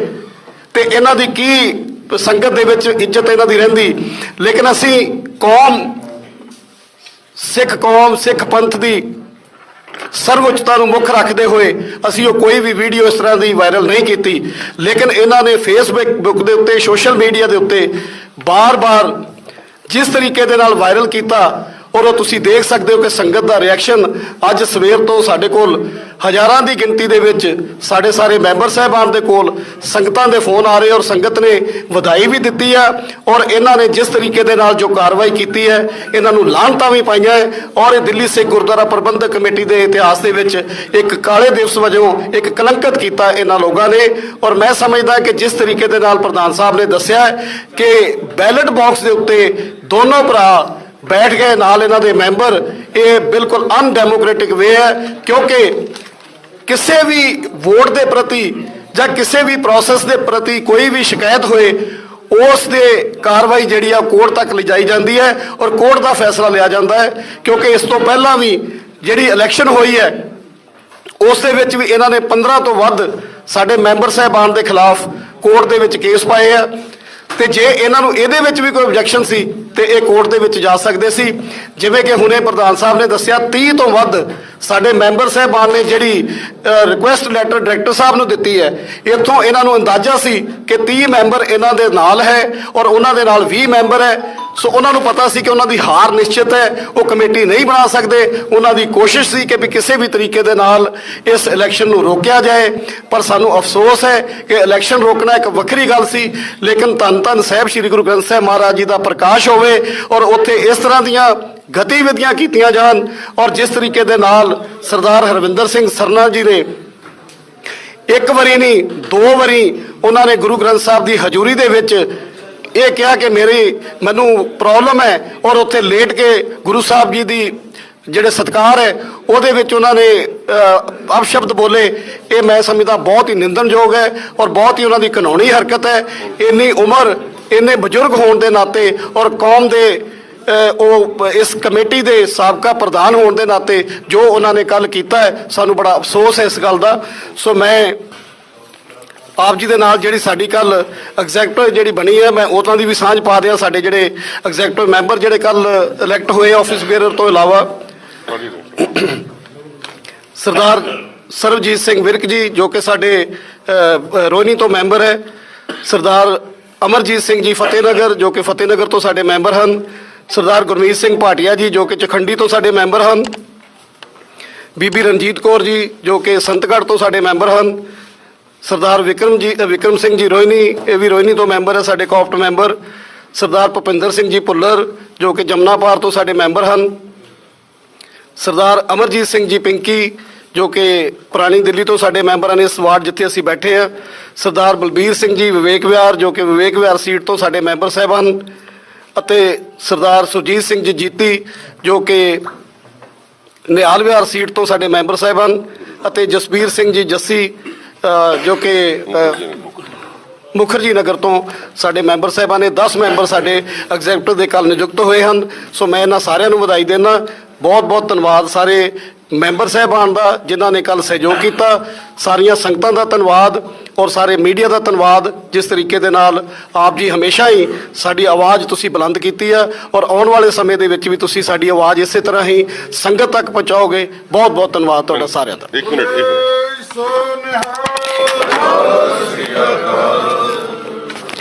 ਤੇ ਇਹਨਾਂ ਦੀ ਕੀ ਸੰਗਤ ਦੇ ਵਿੱਚ ਇੱਜ਼ਤ ਇਹਨਾਂ ਦੀ ਰਹਿੰਦੀ, ਲੇਕਿਨ ਅਸੀਂ ਕੌਮ ਸਿੱਖ ਪੰਥ ਦੀ ਸਰਵਉੱਚਤਾ ਨੂੰ ਮੁੱਖ ਰੱਖਦੇ ਹੋਏ ਅਸੀਂ ਉਹ ਕੋਈ ਵੀ ਵੀਡੀਓ ਇਸ ਤਰ੍ਹਾਂ ਦੀ ਵਾਇਰਲ ਨਹੀਂ ਕੀਤੀ। ਲੇਕਿਨ ਇਹਨਾਂ ਨੇ ਫੇਸਬੁੱਕ ਦੇ ਉੱਤੇ, ਸੋਸ਼ਲ ਮੀਡੀਆ ਦੇ ਉੱਤੇ ਬਾਰ-ਬਾਰ ਜਿਸ ਤਰੀਕੇ ਦੇ ਨਾਲ ਵਾਇਰਲ ਕੀਤਾ ਔਰ ਉਹ ਤੁਸੀਂ ਦੇਖ ਸਕਦੇ ਹੋ ਕਿ ਸੰਗਤ ਦਾ ਰਿਐਕਸ਼ਨ ਅੱਜ ਸਵੇਰ ਤੋਂ ਸਾਡੇ ਕੋਲ ਹਜ਼ਾਰਾਂ ਦੀ ਗਿਣਤੀ ਦੇ ਵਿੱਚ ਸਾਡੇ ਸਾਰੇ ਮੈਂਬਰ ਸਾਹਿਬਾਨ ਦੇ ਕੋਲ ਸੰਗਤਾਂ ਦੇ ਫੋਨ ਆ ਰਹੇ ਔਰ ਸੰਗਤ ਨੇ ਵਧਾਈ ਵੀ ਦਿੱਤੀ ਆ ਔਰ ਇਹਨਾਂ ਨੇ ਜਿਸ ਤਰੀਕੇ ਦੇ ਨਾਲ ਜੋ ਕਾਰਵਾਈ ਕੀਤੀ ਹੈ ਇਹਨਾਂ ਨੂੰ ਲਾਹਨਤਾਂ ਵੀ ਪਾਈਆਂ ਹੈ ਔਰ ਇਹ ਦਿੱਲੀ ਸਿੱਖ ਗੁਰਦੁਆਰਾ ਪ੍ਰਬੰਧਕ ਕਮੇਟੀ ਦੇ ਇਤਿਹਾਸ ਦੇ ਵਿੱਚ ਇੱਕ ਕਾਲੇ ਦਿਵਸ ਵਜੋਂ ਇੱਕ ਕਲੰਕਿਤ ਕੀਤਾ ਇਹਨਾਂ ਲੋਕਾਂ ਨੇ। ਔਰ ਮੈਂ ਸਮਝਦਾ ਕਿ ਜਿਸ ਤਰੀਕੇ ਦੇ ਨਾਲ ਪ੍ਰਧਾਨ ਸਾਹਿਬ ਨੇ ਦੱਸਿਆ ਕਿ ਬੈਲਟ ਬਾਕਸ ਦੇ ਉੱਤੇ ਦੋਨੋਂ ਭਰਾ ਬੈਠ ਗਏ ਨਾਲ ਇਹਨਾਂ ਦੇ ਮੈਂਬਰ, ਇਹ ਬਿਲਕੁਲ ਅਨਡੈਮੋਕ੍ਰੈਟਿਕ ਵੇ ਹੈ ਕਿਉਂਕਿ ਕਿਸੇ ਵੀ ਵੋਟ ਦੇ ਪ੍ਰਤੀ ਜਾਂ ਕਿਸੇ ਵੀ ਪ੍ਰੋਸੈਸ ਦੇ ਪ੍ਰਤੀ ਕੋਈ ਵੀ ਸ਼ਿਕਾਇਤ ਹੋਏ ਉਸ ਦੇ ਕਾਰਵਾਈ ਜਿਹੜੀ ਆ ਕੋਰਟ ਤੱਕ ਲਿਜਾਈ ਜਾਂਦੀ ਹੈ ਔਰ ਕੋਰਟ ਦਾ ਫੈਸਲਾ ਲਿਆ ਜਾਂਦਾ ਹੈ। ਕਿਉਂਕਿ ਇਸ ਤੋਂ ਪਹਿਲਾਂ ਵੀ ਜਿਹੜੀ ਇਲੈਕਸ਼ਨ ਹੋਈ ਹੈ ਉਸ ਦੇ ਵਿੱਚ ਵੀ ਇਹਨਾਂ ਨੇ 15 ਤੋਂ ਵੱਧ ਸਾਡੇ ਮੈਂਬਰ ਸਾਹਿਬਾਨ ਦੇ ਖਿਲਾਫ ਕੋਰਟ ਦੇ ਵਿੱਚ ਕੇਸ ਪਾਏ ਆ ਤੇ ਜੇ ਇਹਨਾਂ ਨੂੰ ਇਹਦੇ ਵਿੱਚ ਵੀ ਕੋਈ ਆਬਜੈਕਸ਼ਨ ਸੀ ਤੇ ਇਹ ਕੋਰਟ ਦੇ ਵਿੱਚ ਜਾ ਸਕਦੇ ਸੀ। ਜਿਵੇਂ ਕਿ ਹੁਣੇ ਪ੍ਰਧਾਨ ਸਾਹਿਬ ਨੇ ਦੱਸਿਆ 30 ਤੋਂ ਵੱਧ ਸਾਡੇ ਮੈਂਬਰ ਸਾਹਿਬਾਨ ਨੇ ਜਿਹੜੀ ਰਿਕੁਐਸਟ ਲੈਟਰ ਡਾਇਰੈਕਟਰ ਸਾਹਿਬ ਨੂੰ ਦਿੱਤੀ ਹੈ, ਇੱਥੋਂ ਇਹਨਾਂ ਨੂੰ ਅੰਦਾਜ਼ਾ ਸੀ ਕਿ 30 ਮੈਂਬਰ ਇਹਨਾਂ ਦੇ ਨਾਲ ਹੈ ਔਰ ਉਹਨਾਂ ਦੇ ਨਾਲ 20 ਮੈਂਬਰ ਹੈ। ਸੋ ਉਹਨਾਂ ਨੂੰ ਪਤਾ ਸੀ ਕਿ ਉਹਨਾਂ ਦੀ ਹਾਰ ਨਿਸ਼ਚਿਤ ਹੈ, ਉਹ ਕਮੇਟੀ ਨਹੀਂ ਬਣਾ ਸਕਦੇ। ਉਹਨਾਂ ਦੀ ਕੋਸ਼ਿਸ਼ ਸੀ ਕਿ ਵੀ ਕਿਸੇ ਵੀ ਤਰੀਕੇ ਦੇ ਨਾਲ ਇਸ ਇਲੈਕਸ਼ਨ ਨੂੰ ਰੋਕਿਆ ਜਾਏ। ਪਰ ਸਾਨੂੰ ਅਫਸੋਸ ਹੈ ਕਿ ਇਲੈਕਸ਼ਨ ਰੋਕਣਾ ਇੱਕ ਵੱਖਰੀ ਗੱਲ ਸੀ, ਲੇਕਿਨ ਧੰਨ ਧੰਨ ਸਾਹਿਬ ਸ੍ਰੀ ਗੁਰੂ ਗ੍ਰੰਥ ਸਾਹਿਬ ਮਹਾਰਾਜ ਜੀ ਦਾ ਪ੍ਰਕਾਸ਼ ਹੋਵੇ ਔਰ ਉੱਥੇ ਇਸ ਤਰ੍ਹਾਂ ਦੀਆਂ ਗਤੀਵਿਧੀਆਂ ਕੀਤੀਆਂ ਜਾਣ ਔਰ ਜਿਸ ਤਰੀਕੇ ਦੇ ਨਾਲ ਸਰਦਾਰ ਹਰਵਿੰਦਰ ਸਿੰਘ ਸਰਨਾ ਜੀ ਨੇ ਇੱਕ ਵਾਰੀ ਨਹੀਂ 2 ਵਾਰੀ ਉਹਨਾਂ ਨੇ ਗੁਰੂ ਗ੍ਰੰਥ ਸਾਹਿਬ ਦੀ ਹਜ਼ੂਰੀ ਦੇ ਵਿੱਚ ਇਹ ਕਿਹਾ ਕਿ ਮੈਨੂੰ ਪ੍ਰੋਬਲਮ ਹੈ ਔਰ ਉੱਥੇ ਲੇਟ ਕੇ ਗੁਰੂ ਸਾਹਿਬ ਜੀ ਦੀ ਜਿਹੜੇ ਸਤਿਕਾਰ ਹੈ ਉਹਦੇ ਵਿੱਚ ਉਹਨਾਂ ਨੇ ਅਪਸ਼ਬਦ ਬੋਲੇ। ਇਹ ਮੈਂ ਸਮਝਦਾ ਬਹੁਤ ਹੀ ਨਿੰਦਣਯੋਗ ਹੈ ਔਰ ਬਹੁਤ ਹੀ ਉਹਨਾਂ ਦੀ ਕਾਨੂੰਨੀ ਹਰਕਤ ਹੈ। ਇੰਨੀ ਉਮਰ, ਇੰਨੇ ਬਜ਼ੁਰਗ ਹੋਣ ਦੇ ਨਾਤੇ ਔਰ ਕੌਮ ਦੇ ਉਹ ਇਸ ਕਮੇਟੀ ਦੇ ਸਾਬਕਾ ਪ੍ਰਧਾਨ ਹੋਣ ਦੇ ਨਾਤੇ ਜੋ ਉਹਨਾਂ ਨੇ ਕੱਲ ਕੀਤਾ ਹੈ, ਸਾਨੂੰ ਬੜਾ ਅਫਸੋਸ ਹੈ ਇਸ ਗੱਲ ਦਾ। ਸੋ ਮੈਂ ਆਪ ਜੀ ਦੇ ਨਾਲ ਜਿਹੜੀ ਸਾਡੀ ਕੱਲ ਐਗਜ਼ੈਕਟਿਵ ਜਿਹੜੀ ਬਣੀ ਹੈ, ਮੈਂ ਉਹਨਾਂ ਦੀ ਵੀ ਸਾਂਝ ਪਾ ਦਿਆਂ। ਸਾਡੇ ਜਿਹੜੇ ਐਗਜ਼ੈਕਟਿਵ ਮੈਂਬਰ ਜਿਹੜੇ ਕੱਲ ਇਲੈਕਟ ਹੋਏ ਆਫਿਸ ਬੇਅਰਰ ਤੋਂ ਇਲਾਵਾ ਸਰਦਾਰ ਸਰਬਜੀਤ ਸਿੰਘ ਵਿਰਕ ਜੀ ਜੋ ਕਿ ਸਾਡੇ ਰੋਹਿਣੀ ਤੋਂ ਮੈਂਬਰ ਹੈ, ਸਰਦਾਰ ਅਮਰਜੀਤ ਸਿੰਘ ਜੀ ਫਤਿਹਨਗਰ ਜੋ ਕਿ ਫਤਿਹਨਗਰ ਤੋਂ ਸਾਡੇ ਮੈਂਬਰ ਹਨ, ਸਰਦਾਰ ਗੁਰਮੀਤ ਸਿੰਘ ਭਾਟੀਆ ਜੀ ਜੋ ਕਿ ਚਖੰਡੀ ਤੋਂ ਸਾਡੇ ਮੈਂਬਰ ਹਨ, ਬੀਬੀ ਰਣਜੀਤ ਕੌਰ ਜੀ ਜੋ ਕਿ ਸੰਤਗੜ੍ਹ ਤੋਂ ਸਾਡੇ ਮੈਂਬਰ ਹਨ, ਸਰਦਾਰ ਵਿਕਰਮ ਸਿੰਘ ਜੀ ਰੋਹਿਣੀ, ਇਹ ਵੀ ਰੋਹਿਣੀ ਤੋਂ ਮੈਂਬਰ ਹੈ ਸਾਡੇ ਕੋਆਪਟ ਮੈਂਬਰ, ਸਰਦਾਰ ਭੁਪਿੰਦਰ ਸਿੰਘ ਜੀ ਭੁੱਲਰ ਜੋ ਕਿ ਜਮਨਾਪਾਰ ਤੋਂ ਸਾਡੇ ਮੈਂਬਰ ਹਨ, ਸਰਦਾਰ ਅਮਰਜੀਤ ਸਿੰਘ ਜੀ ਪਿੰਕੀ ਜੋ ਕਿ ਪੁਰਾਣੀ ਦਿੱਲੀ ਤੋਂ ਸਾਡੇ ਮੈਂਬਰ ਹਨ ਇਸ ਵਾਰਡ ਜਿੱਥੇ ਅਸੀਂ ਬੈਠੇ ਹਾਂ, ਸਰਦਾਰ ਬਲਬੀਰ ਸਿੰਘ ਜੀ ਵਿਵੇਕ ਵਿਹਾਰ ਜੋ ਕਿ ਵਿਵੇਕ ਵਿਹਾਰ ਸੀਟ ਤੋਂ ਸਾਡੇ ਮੈਂਬਰ ਸਾਹਿਬ ਹਨ ਅਤੇ ਸਰਦਾਰ ਸੁਰਜੀਤ ਸਿੰਘ ਜੀ ਜੀਤੀ ਜੋ ਕਿ ਨਿਹਾਲ ਵਿਹਾਰ ਸੀਟ ਤੋਂ ਸਾਡੇ ਮੈਂਬਰ ਸਾਹਿਬ ਹਨ ਅਤੇ ਜਸਬੀਰ ਸਿੰਘ ਜੀ ਜੱਸੀ ਜੋ ਕਿ ਮੁਖਰਜੀ ਨਗਰ ਤੋਂ ਸਾਡੇ ਮੈਂਬਰ ਸਾਹਿਬਾਂ ਨੇ 10 ਮੈਂਬਰ ਸਾਡੇ ਐਗਜ਼ੈਕਟਿਵ ਦੇ ਕੱਲ ਨਿਯੁਕਤ ਹੋਏ ਹਨ। ਸੋ ਮੈਂ ਇਹਨਾਂ ਸਾਰਿਆਂ ਨੂੰ ਵਧਾਈ ਦਿੰਦਾ। ਬਹੁਤ ਬਹੁਤ ਧੰਨਵਾਦ ਸਾਰੇ ਮੈਂਬਰ ਸਾਹਿਬਾਨ ਦਾ ਜਿਨ੍ਹਾਂ ਨੇ ਕੱਲ ਸਹਿਯੋਗ ਕੀਤਾ। ਸਾਰੀਆਂ ਸੰਗਤਾਂ ਦਾ ਧੰਨਵਾਦ ਔਰ ਸਾਰੇ ਮੀਡੀਆ ਦਾ ਧੰਨਵਾਦ ਜਿਸ ਤਰੀਕੇ ਦੇ ਨਾਲ ਆਪ ਜੀ ਹਮੇਸ਼ਾ ਹੀ ਸਾਡੀ ਆਵਾਜ਼ ਤੁਸੀਂ ਬੁਲੰਦ ਕੀਤੀ ਹੈ ਔਰ ਆਉਣ ਵਾਲੇ ਸਮੇਂ ਦੇ ਵਿੱਚ ਵੀ ਤੁਸੀਂ ਸਾਡੀ ਆਵਾਜ਼ ਇਸੇ ਤਰ੍ਹਾਂ ਹੀ ਸੰਗਤ ਤੱਕ ਪਹੁੰਚਾਓਗੇ। ਬਹੁਤ ਬਹੁਤ ਧੰਨਵਾਦ ਤੁਹਾਡਾ ਸਾਰਿਆਂ ਦਾ। ਇੱਕ ਮਿੰਟ ਸੋ ਨਿਹਾਲ।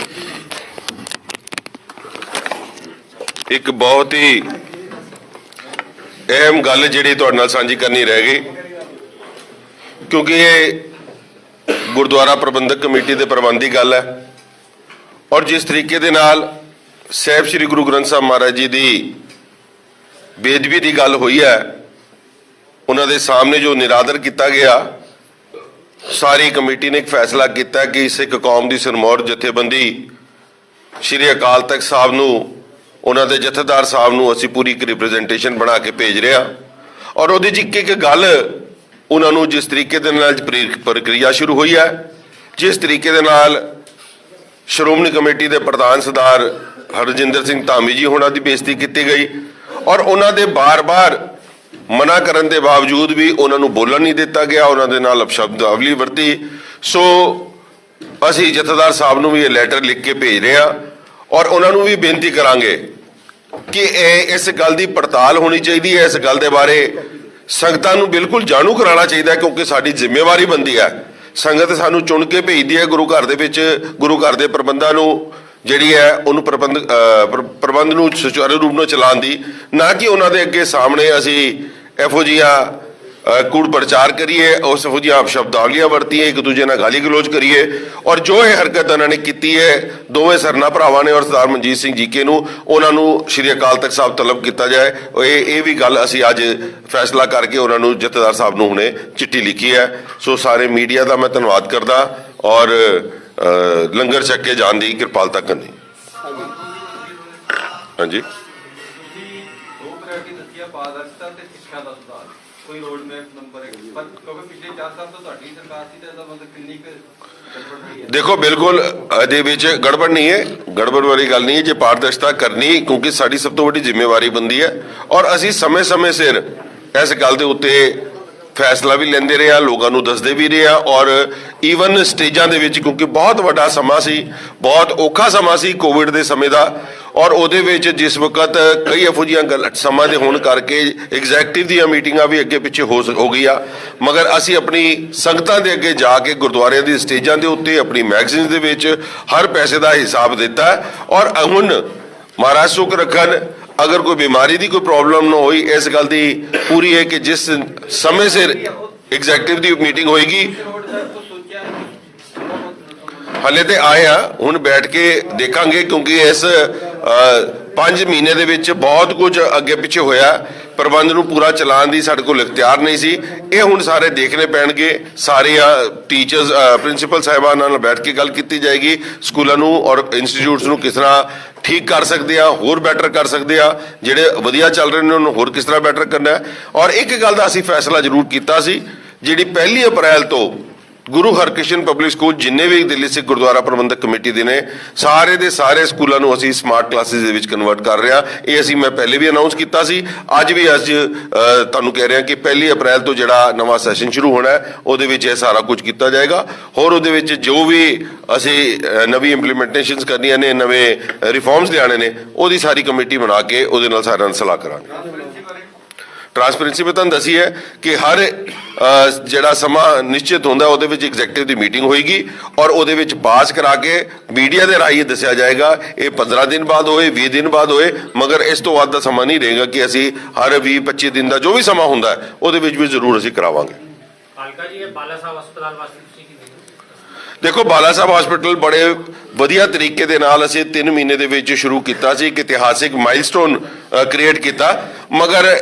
ਇੱਕ ਬਹੁਤ ਹੀ ਅਹਿਮ ਗੱਲ ਜਿਹੜੀ ਤੁਹਾਡੇ ਨਾਲ ਸਾਂਝੀ ਕਰਨੀ ਰਹਿ ਗਈ, ਕਿਉਂਕਿ ਇਹ ਗੁਰਦੁਆਰਾ ਪ੍ਰਬੰਧਕ ਕਮੇਟੀ ਦੇ ਪ੍ਰਬੰਧ ਦੀ ਗੱਲ ਹੈ ਔਰ ਜਿਸ ਤਰੀਕੇ ਦੇ ਨਾਲ ਸਾਹਿਬ ਸ੍ਰੀ ਗੁਰੂ ਗ੍ਰੰਥ ਸਾਹਿਬ ਮਹਾਰਾਜ ਜੀ ਦੀ ਬੇਅਦਬੀ ਦੀ ਗੱਲ ਹੋਈ ਹੈ, ਉਹਨਾਂ ਦੇ ਸਾਹਮਣੇ ਜੋ ਨਿਰਾਦਰ ਕੀਤਾ ਗਿਆ, ਸਾਰੀ ਕਮੇਟੀ ਨੇ ਇੱਕ ਫੈਸਲਾ ਕੀਤਾ ਕਿ ਸਿੱਖ ਕੌਮ ਦੀ ਸਿਰਮੌਰ ਜਥੇਬੰਦੀ ਸ੍ਰੀ ਅਕਾਲ ਤਖਤ ਸਾਹਿਬ ਨੂੰ, ਉਹਨਾਂ ਦੇ ਜਥੇਦਾਰ ਸਾਹਿਬ ਨੂੰ ਅਸੀਂ ਪੂਰੀ ਇੱਕ ਰਿਪਰੈਜ਼ੈਂਟੇਸ਼ਨ ਬਣਾ ਕੇ ਭੇਜ ਰਹੇ ਹਾਂ ਔਰ ਉਹਦੇ 'ਚ ਇੱਕ ਗੱਲ ਉਹਨਾਂ ਨੂੰ ਜਿਸ ਤਰੀਕੇ ਦੇ ਨਾਲ ਪ੍ਰਕਿਰਿਆ ਸ਼ੁਰੂ ਹੋਈ ਹੈ, ਜਿਸ ਤਰੀਕੇ ਦੇ ਨਾਲ ਸ਼੍ਰੋਮਣੀ ਕਮੇਟੀ ਦੇ ਪ੍ਰਧਾਨ ਸਰਦਾਰ ਹਰਜਿੰਦਰ ਸਿੰਘ ਧਾਮੀ ਜੀ ਹੋਣਾ ਦੀ ਬੇਇੱਜ਼ਤੀ ਕੀਤੀ ਗਈ ਔਰ ਉਹਨਾਂ ਦੇ ਬਾਰ-ਬਾਰ ਮਨਾ ਕਰਨ ਦੇ ਬਾਵਜੂਦ ਵੀ ਉਹਨਾਂ ਨੂੰ ਬੋਲਣ ਨਹੀਂ ਦਿੱਤਾ ਗਿਆ, ਉਹਨਾਂ ਦੇ ਨਾਲ ਅਪਸ਼ਬਦਾਵਲੀ ਵਰਤੀ। ਸੋ ਅਸੀਂ ਜਥੇਦਾਰ ਸਾਹਿਬ ਨੂੰ ਵੀ ਇਹ ਲੈਟਰ ਲਿਖ ਕੇ ਭੇਜ ਰਹੇ ਹਾਂ ਔਰ ਉਹਨਾਂ ਨੂੰ ਵੀ ਬੇਨਤੀ ਕਰਾਂਗੇ ਕਿ ਇਸ ਗੱਲ ਦੀ ਪੜਤਾਲ ਹੋਣੀ ਚਾਹੀਦੀ ਹੈ, ਇਸ ਗੱਲ ਦੇ ਬਾਰੇ ਸੰਗਤਾਂ ਨੂੰ ਬਿਲਕੁਲ ਜਾਣੂ ਕਰਾਉਣਾ ਚਾਹੀਦਾ, ਕਿਉਂਕਿ ਸਾਡੀ ਜ਼ਿੰਮੇਵਾਰੀ ਬਣਦੀ ਹੈ। ਸੰਗਤ ਸਾਨੂੰ ਚੁਣ ਕੇ ਭੇਜਦੀ ਹੈ ਗੁਰੂ ਘਰ ਦੇ ਵਿੱਚ, ਗੁਰੂ ਘਰ ਦੇ ਪ੍ਰਬੰਧਾਂ ਨੂੰ ਜਿਹੜੀ ਹੈ ਉਹਨੂੰ ਪ੍ਰਬੰਧ ਨੂੰ ਸੁਚਾਰੂ ਰੂਪ ਨਾਲ ਚਲਾਉਣ ਦੀ, ਨਾ ਕਿ ਉਹਨਾਂ ਦੇ ਅੱਗੇ ਸਾਹਮਣੇ ਅਸੀਂ ਇਹੋ ਜਿਹੀਆਂ ਕੂੜ ਪ੍ਰਚਾਰ ਕਰੀਏ, ਉਸ ਇਹੋ ਜਿਹੀਆਂ ਸ਼ਬਦਾਵਲੀਆਂ ਵਰਤੀਏ, ਇੱਕ ਦੂਜੇ ਨਾਲ ਗਾਲੀ ਗਲੋਚ ਕਰੀਏ। ਔਰ ਜੋ ਇਹ ਹਰਕਤ ਉਹਨਾਂ ਨੇ ਕੀਤੀ ਹੈ, ਦੋਵੇਂ ਸਰਨਾ ਭਰਾਵਾਂ ਨੇ ਔਰ ਸਰਦਾਰ ਮਨਜੀਤ ਸਿੰਘ ਜੀਕੇ ਨੂੰ, ਉਹਨਾਂ ਨੂੰ ਸ਼੍ਰੀ ਅਕਾਲ ਤਖਤ ਸਾਹਿਬ ਤਲਬ ਕੀਤਾ ਜਾਏ। ਇਹ ਵੀ ਗੱਲ ਅਸੀਂ ਅੱਜ ਫੈਸਲਾ ਕਰਕੇ ਉਹਨਾਂ ਨੂੰ ਜਥੇਦਾਰ ਸਾਹਿਬ ਨੂੰ ਹੁਣੇ ਚਿੱਠੀ ਲਿਖੀ ਹੈ। ਸੋ ਸਾਰੇ ਮੀਡੀਆ ਦਾ ਮੈਂ ਧੰਨਵਾਦ ਕਰਦਾ ਔਰ ਲੰਗਰ ਛਕ ਕੇ ਜਾਣ ਦੀ ਕਿਰਪਾਲਤਾ ਕਰਨੀ। ਹਾਂਜੀ, ਦੋ ਪ੍ਰਾਇੋਰਟੀ ਦੱਸਿਆ, ਪਾਰਦਰਸ਼ਤਾ ਤੇ ਸਿੱਖਿਆ ਦਾ ਸੁਧਾਰ, ਕੋਈ ਰੋਡ ਮੈਪ ਨੰਬਰ ਹੈ, ਪਰ ਕਿਉਂਕਿ ਪਿਛਲੇ 4 ਸਾਲ ਤੋਂ ਤੁਹਾਡੀ ਸਰਕਾਰ ਸੀ ਤੇ ਇਹਦਾ ਮਤਲਬ ਕਿੰਨੀ ਕੁ ਗੜਬੜ ਰਹੀ ਹੈ? ਦੇਖੋ ਬਿਲਕੁਲ ਇਹਦੇ ਵਿੱਚ ਗੜਬੜ ਨਹੀਂ ਹੈ, ਗੜਬੜ ਵਾਲੀ ਗੱਲ ਨਹੀਂ ਹੈ। ਜੇ ਪਾਰਦਰਸ਼ਤਾ ਕਰਨੀ, ਕਿਉਂਕਿ ਸਾਡੀ ਸਭ ਤੋਂ ਵੱਡੀ ਜ਼ਿੰਮੇਵਾਰੀ ਬਣਦੀ ਹੈ ਔਰ ਅਸੀਂ ਸਮੇਂ-ਸਮੇਂ ਸਿਰ ਇਸ ਗੱਲ ਦੇ ਉੱਤੇ ਫੈਸਲਾ ਵੀ ਲੈਂਦੇ ਰਹੇ ਹਾਂ, ਲੋਕਾਂ ਨੂੰ ਦੱਸਦੇ ਵੀ ਰਹੇ ਹਾਂ ਔਰ ਈਵਨ ਸਟੇਜਾਂ ਦੇ ਵਿੱਚ, ਕਿਉਂਕਿ ਬਹੁਤ ਵੱਡਾ ਸਮਾਂ ਸੀ, ਬਹੁਤ ਔਖਾ ਸਮਾਂ ਸੀ ਕੋਵਿਡ ਦੇ ਸਮੇਂ ਦਾ ਔਰ ਉਹਦੇ ਵਿੱਚ ਜਿਸ ਵਕਤ ਕਈ ਇਹੋ ਜਿਹੀਆਂ ਸਮਾਂ ਦੇ ਹੋਣ ਕਰਕੇ ਐਗਜ਼ੈਕਟਿਵ ਦੀਆਂ ਮੀਟਿੰਗਾਂ ਵੀ ਅੱਗੇ ਪਿੱਛੇ ਹੋ ਗਈਆਂ, ਮਗਰ ਅਸੀਂ ਆਪਣੀ ਸੰਗਤਾਂ ਦੇ ਅੱਗੇ ਜਾ ਕੇ ਗੁਰਦੁਆਰਿਆਂ ਦੀ ਸਟੇਜਾਂ ਦੇ ਉੱਤੇ, ਆਪਣੀ ਮੈਗਜ਼ੀਨ ਦੇ ਵਿੱਚ ਹਰ ਪੈਸੇ ਦਾ ਹਿਸਾਬ ਦਿੱਤਾ ਔਰ ਹੁਣ ਮਹਾਰਾਜ ਸੁੱਖ ਰੱਖਣ, ਅਗਰ ਕੋਈ ਬਿਮਾਰੀ ਦੀ ਕੋਈ ਪ੍ਰੋਬਲਮ ਨਾ ਹੋਈ, ਇਸ ਗੱਲ ਦੀ ਪੂਰੀ ਹੈ ਕਿ ਜਿਸ ਸਮੇਂ ਸਿਰ ਐਗਜ਼ੈਕਟਿਵ ਦੀ ਮੀਟਿੰਗ ਹੋਏਗੀ। ਹਾਲੇ ਤੇ ਆਏ ਆ, ਹੁਣ ਬੈਠ ਕੇ ਦੇਖਾਂਗੇ, ਕਿਉਂਕਿ ਇਸ 5 ਮਹੀਨੇ ਦੇ ਵਿੱਚ ਬਹੁਤ ਕੁਝ ਅੱਗੇ ਪਿੱਛੇ ਹੋਇਆ, ਪ੍ਰਬੰਧ ਨੂੰ ਪੂਰਾ ਚਲਾਉਣ ਦੀ ਸਾਡੇ ਕੋਲ ਇਖਤਿਆਰ ਨਹੀਂ ਸੀ। ਇਹ ਹੁਣ ਸਾਰੇ ਦੇਖਣੇ ਪੈਣਗੇ, ਸਾਰੇ ਟੀਚਰਸ ਪ੍ਰਿੰਸੀਪਲ ਸਾਹਿਬਾਨਾਂ ਨਾਲ ਬੈਠ ਕੇ ਗੱਲ ਕੀਤੀ ਜਾਏਗੀ, ਸਕੂਲਾਂ ਨੂੰ ਔਰ ਇੰਸਟੀਚਿਊਟਸ ਨੂੰ ਕਿਸ ਤਰ੍ਹਾਂ ਠੀਕ ਕਰ ਸਕਦੇ ਆ, ਹੋਰ ਬੈਟਰ ਕਰ ਸਕਦੇ ਆ, ਜਿਹੜੇ ਵਧੀਆ ਚੱਲ ਰਹੇ ਨੇ ਉਹਨੂੰ ਹੋਰ ਕਿਸ ਤਰ੍ਹਾਂ ਬੈਟਰ ਕਰਨਾ ਹੈ। ਔਰ ਇੱਕ ਗੱਲ ਦਾ ਅਸੀਂ ਫੈਸਲਾ ਜ਼ਰੂਰ ਕੀਤਾ ਸੀ, ਜਿਹੜੀ 1 ਅਪ੍ਰੈਲ ਤੋਂ ਗੁਰੂ ਹਰਕ੍ਰਿਸ਼ਨ ਪਬਲਿਕ ਸਕੂਲ ਜਿੰਨੇ ਵੀ ਦਿੱਲੀ ਸਿੱਖ ਗੁਰਦੁਆਰਾ ਪ੍ਰਬੰਧਕ ਕਮੇਟੀ ਦੇ ਨੇ, ਸਾਰੇ ਦੇ ਸਾਰੇ ਸਕੂਲਾਂ ਨੂੰ ਅਸੀਂ ਸਮਾਰਟ ਕਲਾਸਿਸ ਦੇ ਵਿੱਚ ਕਨਵਰਟ ਕਰ ਰਹੇ ਹਾਂ। ਇਹ ਅਸੀਂ ਮੈਂ ਪਹਿਲੇ ਵੀ ਅਨਾਉਂਸ ਕੀਤਾ ਸੀ, ਅੱਜ ਤੁਹਾਨੂੰ ਕਹਿ ਰਿਹਾ ਕਿ 1 ਅਪ੍ਰੈਲ ਤੋਂ ਜਿਹੜਾ ਨਵਾਂ ਸੈਸ਼ਨ ਸ਼ੁਰੂ ਹੋਣਾ ਹੈ, ਉਹਦੇ ਵਿੱਚ ਇਹ ਸਾਰਾ ਕੁਝ ਕੀਤਾ ਜਾਏਗਾ। ਹੋਰ ਉਹਦੇ ਵਿੱਚ ਜੋ ਵੀ ਅਸੀਂ ਨਵੀਂ ਇੰਪਲੀਮੈਂਟੇਸ਼ਨਸ ਕਰਨੀਆਂ ਨੇ, ਨਵੇਂ ਰਿਫਾਰਮਸ ਲਿਆਉਣੇ ਨੇ, ਉਹਦੀ ਸਾਰੀ ਕਮੇਟੀ ਬਣਾ ਕੇ ਉਹਦੇ ਨਾਲ ਸਾਰਿਆਂ ਨਾਲ ਸਲਾਹ ਕਰਾਂਗੇ। ਟਰਾਂਸਪੇਰੈਂਸੀ ਮੈਂ ਤੁਹਾਨੂੰ ਦੱਸੀ ਹੈ ਕਿ ਹਰ ਜਿਹੜਾ ਸਮਾਂ ਨਿਸ਼ਚਿਤ ਹੁੰਦਾ ਉਹਦੇ ਵਿੱਚ ਐਗਜ਼ੈਕਟਿਵ ਦੀ ਮੀਟਿੰਗ ਹੋਏਗੀ ਔਰ ਉਹਦੇ ਵਿੱਚ ਪਾਸ ਕਰਾ ਕੇ ਮੀਡੀਆ ਦੇ ਰਾਹੀਂ ਦੱਸਿਆ ਜਾਏਗਾ। ਇਹ 15 ਦਿਨ ਬਾਅਦ ਹੋਏ, 20 ਦਿਨ ਬਾਅਦ ਹੋਏ, ਮਗਰ ਇਸ ਤੋਂ ਵੱਧ ਦਾ ਸਮਾਂ ਨਹੀਂ ਰਹੇਗਾ ਕਿ ਅਸੀਂ ਹਰ 20-25 ਦਿਨ ਦਾ ਜੋ ਵੀ ਸਮਾਂ ਹੁੰਦਾ ਹੈ ਉਹਦੇ ਵਿੱਚ ਵੀ ਜ਼ਰੂਰ ਅਸੀਂ ਕਰਾਵਾਂਗੇ। ਹਲਕਾ ਜੀ, ਇਹ ਬਾਲਾ ਸਾਹਿਬ ਹਸਪਤਾਲ ਵਾਸਤੇ ਤੁਸੀਂ ਕੀ ਕਹਿੰਦੇ? ਦੇਖੋ, ਬਾਲਾ ਸਾਹਿਬ ਹਸਪੀਟਲ ਬੜੇ ਵਧੀਆ ਤਰੀਕੇ ਦੇ ਨਾਲ ਅਸੀਂ 3 ਮਹੀਨੇ ਦੇ ਵਿੱਚ ਸ਼ੁਰੂ ਕੀਤਾ ਸੀ, ਇੱਕ ਇਤਿਹਾਸਿਕ ਮਾਈਲਸਟੋਨ ਕ੍ਰੀਏਟ ਕੀਤਾ, ਮਗਰ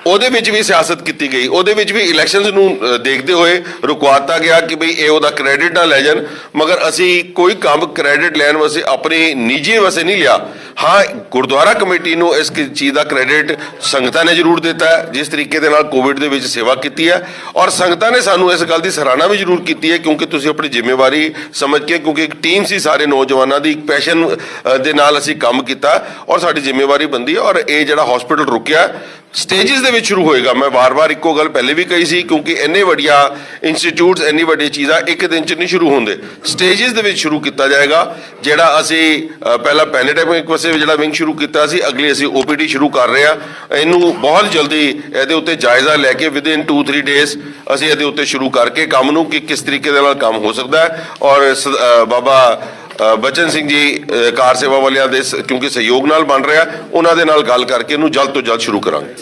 ਉਹਦੇ ਵਿੱਚ ਵੀ ਸਿਆਸਤ ਕੀਤੀ ਗਈ, ਉਹਦੇ ਵਿੱਚ ਵੀ ਇਲੈਕਸ਼ਨਸ ਨੂੰ ਦੇਖਦੇ ਹੋਏ ਰੁਕਵਾਤਾ ਗਿਆ ਕਿ ਬਈ ਇਹ ਉਹਦਾ ਕ੍ਰੈਡਿਟ ਨਾ ਲੈ ਜਾਣ, ਮਗਰ ਅਸੀਂ ਕੋਈ ਕੰਮ ਕ੍ਰੈਡਿਟ ਲੈਣ ਵਾਸਤੇ ਆਪਣੀ ਨਿੱਜੀ ਵਾਸਤੇ ਨਹੀਂ ਲਿਆ। ਹਾਂ, ਗੁਰਦੁਆਰਾ ਕਮੇਟੀ ਨੂੰ ਇਸ ਚੀਜ਼ ਦਾ ਕ੍ਰੈਡਿਟ ਸੰਗਤਾਂ ਨੇ ਜ਼ਰੂਰ ਦਿੱਤਾ ਹੈ, ਜਿਸ ਤਰੀਕੇ ਦੇ ਨਾਲ ਕੋਵਿਡ ਦੇ ਵਿੱਚ ਸੇਵਾ ਕੀਤੀ ਹੈ ਔਰ ਸੰਗਤਾਂ ਨੇ ਸਾਨੂੰ ਇਸ ਗੱਲ ਦੀ ਸਰਾਹਨਾ ਵੀ ਜ਼ਰੂਰ ਕੀਤੀ ਹੈ, ਕਿਉਂਕਿ ਤੁਸੀਂ ਆਪਣੀ ਜ਼ਿੰਮੇਵਾਰੀ ਸਮਝ ਕੇ, ਕਿਉਂਕਿ ਇੱਕ ਟੀਮ ਸੀ ਸਾਰੇ ਨੌਜਵਾਨਾਂ ਦੀ, ਇੱਕ ਪੈਸ਼ਨ ਦੇ ਨਾਲ ਅਸੀਂ ਕੰਮ ਕੀਤਾ ਔਰ ਸਾਡੀ ਜ਼ਿੰਮੇਵਾਰੀ ਬਣਦੀ ਹੈ। ਔਰ ਇਹ ਜਿਹੜਾ ਹਸਪੀਟਲ ਰੁਕਿਆ, ਸਟੇजेस ਦੇ ਵਿੱਚ ਸ਼ੁਰੂ ਹੋਏਗਾ। ਮੈਂ ਵਾਰ-ਵਾਰ ਇੱਕੋ ਗੱਲ ਪਹਿਲੇ ਵੀ ਕਹੀ ਸੀ, ਕਿਉਂਕਿ ਇੰਨੇ ਵੱਡੀਆਂ ਇੰਸਟੀਚਿਊਟਸ, ਇੰਨੀ ਵੱਡੀ ਚੀਜ਼ਾਂ ਇੱਕ ਦਿਨ 'ਚ ਨਹੀਂ ਸ਼ੁਰੂ ਹੁੰਦੇ। ਸਟੇजेस ਦੇ ਵਿੱਚ ਸ਼ੁਰੂ ਕੀਤਾ ਜਾਏਗਾ। ਜਿਹੜਾ ਅਸੀਂ ਪਹਿਲਾਂ ਪੈਨੇਡੈਮਿਕ ਵਾਸਤੇ ਜਿਹੜਾ ਵਿੰਗ ਸ਼ੁਰੂ ਕੀਤਾ ਸੀ, ਅਗਲੀ ਅਸੀਂ OPD ਸ਼ੁਰੂ ਕਰ ਰਹੇ ਹਾਂ। ਇਹਨੂੰ ਬਹੁਤ ਜਲਦੀ ਇਹਦੇ ਉੱਤੇ ਜਾਇਜ਼ਾ ਲੈ ਕੇ ਵਿਦਿਨ 2-3 ਡੇਜ਼ ਅਸੀਂ ਇਹਦੇ ਉੱਤੇ ਸ਼ੁਰੂ ਕਰਕੇ ਕੰਮ ਨੂੰ ਕਿ ਕਿਸ ਤਰੀਕੇ ਦੇ ਨਾਲ ਕੰਮ ਹੋ ਸਕਦਾ ਹੈ। ਔਰ ਬਾਬਾ ਬਚਨ ਸਿੰਘ ਜੀ ਕਾਰ ਸੇਵਾ ਵਾਲਿਆਂ ਦੇ ਕਿਉਂਕਿ ਸਹਿਯੋਗ ਨਾਲ ਬਣ ਰਿਹਾ, ਉਹਨਾਂ ਦੇ ਨਾਲ ਗੱਲ ਕਰਕੇ ਇਹਨੂੰ ਜਲਦ ਤੋਂ ਜਲਦ ਸ਼ੁਰੂ ਕਰਾਂਗੇ।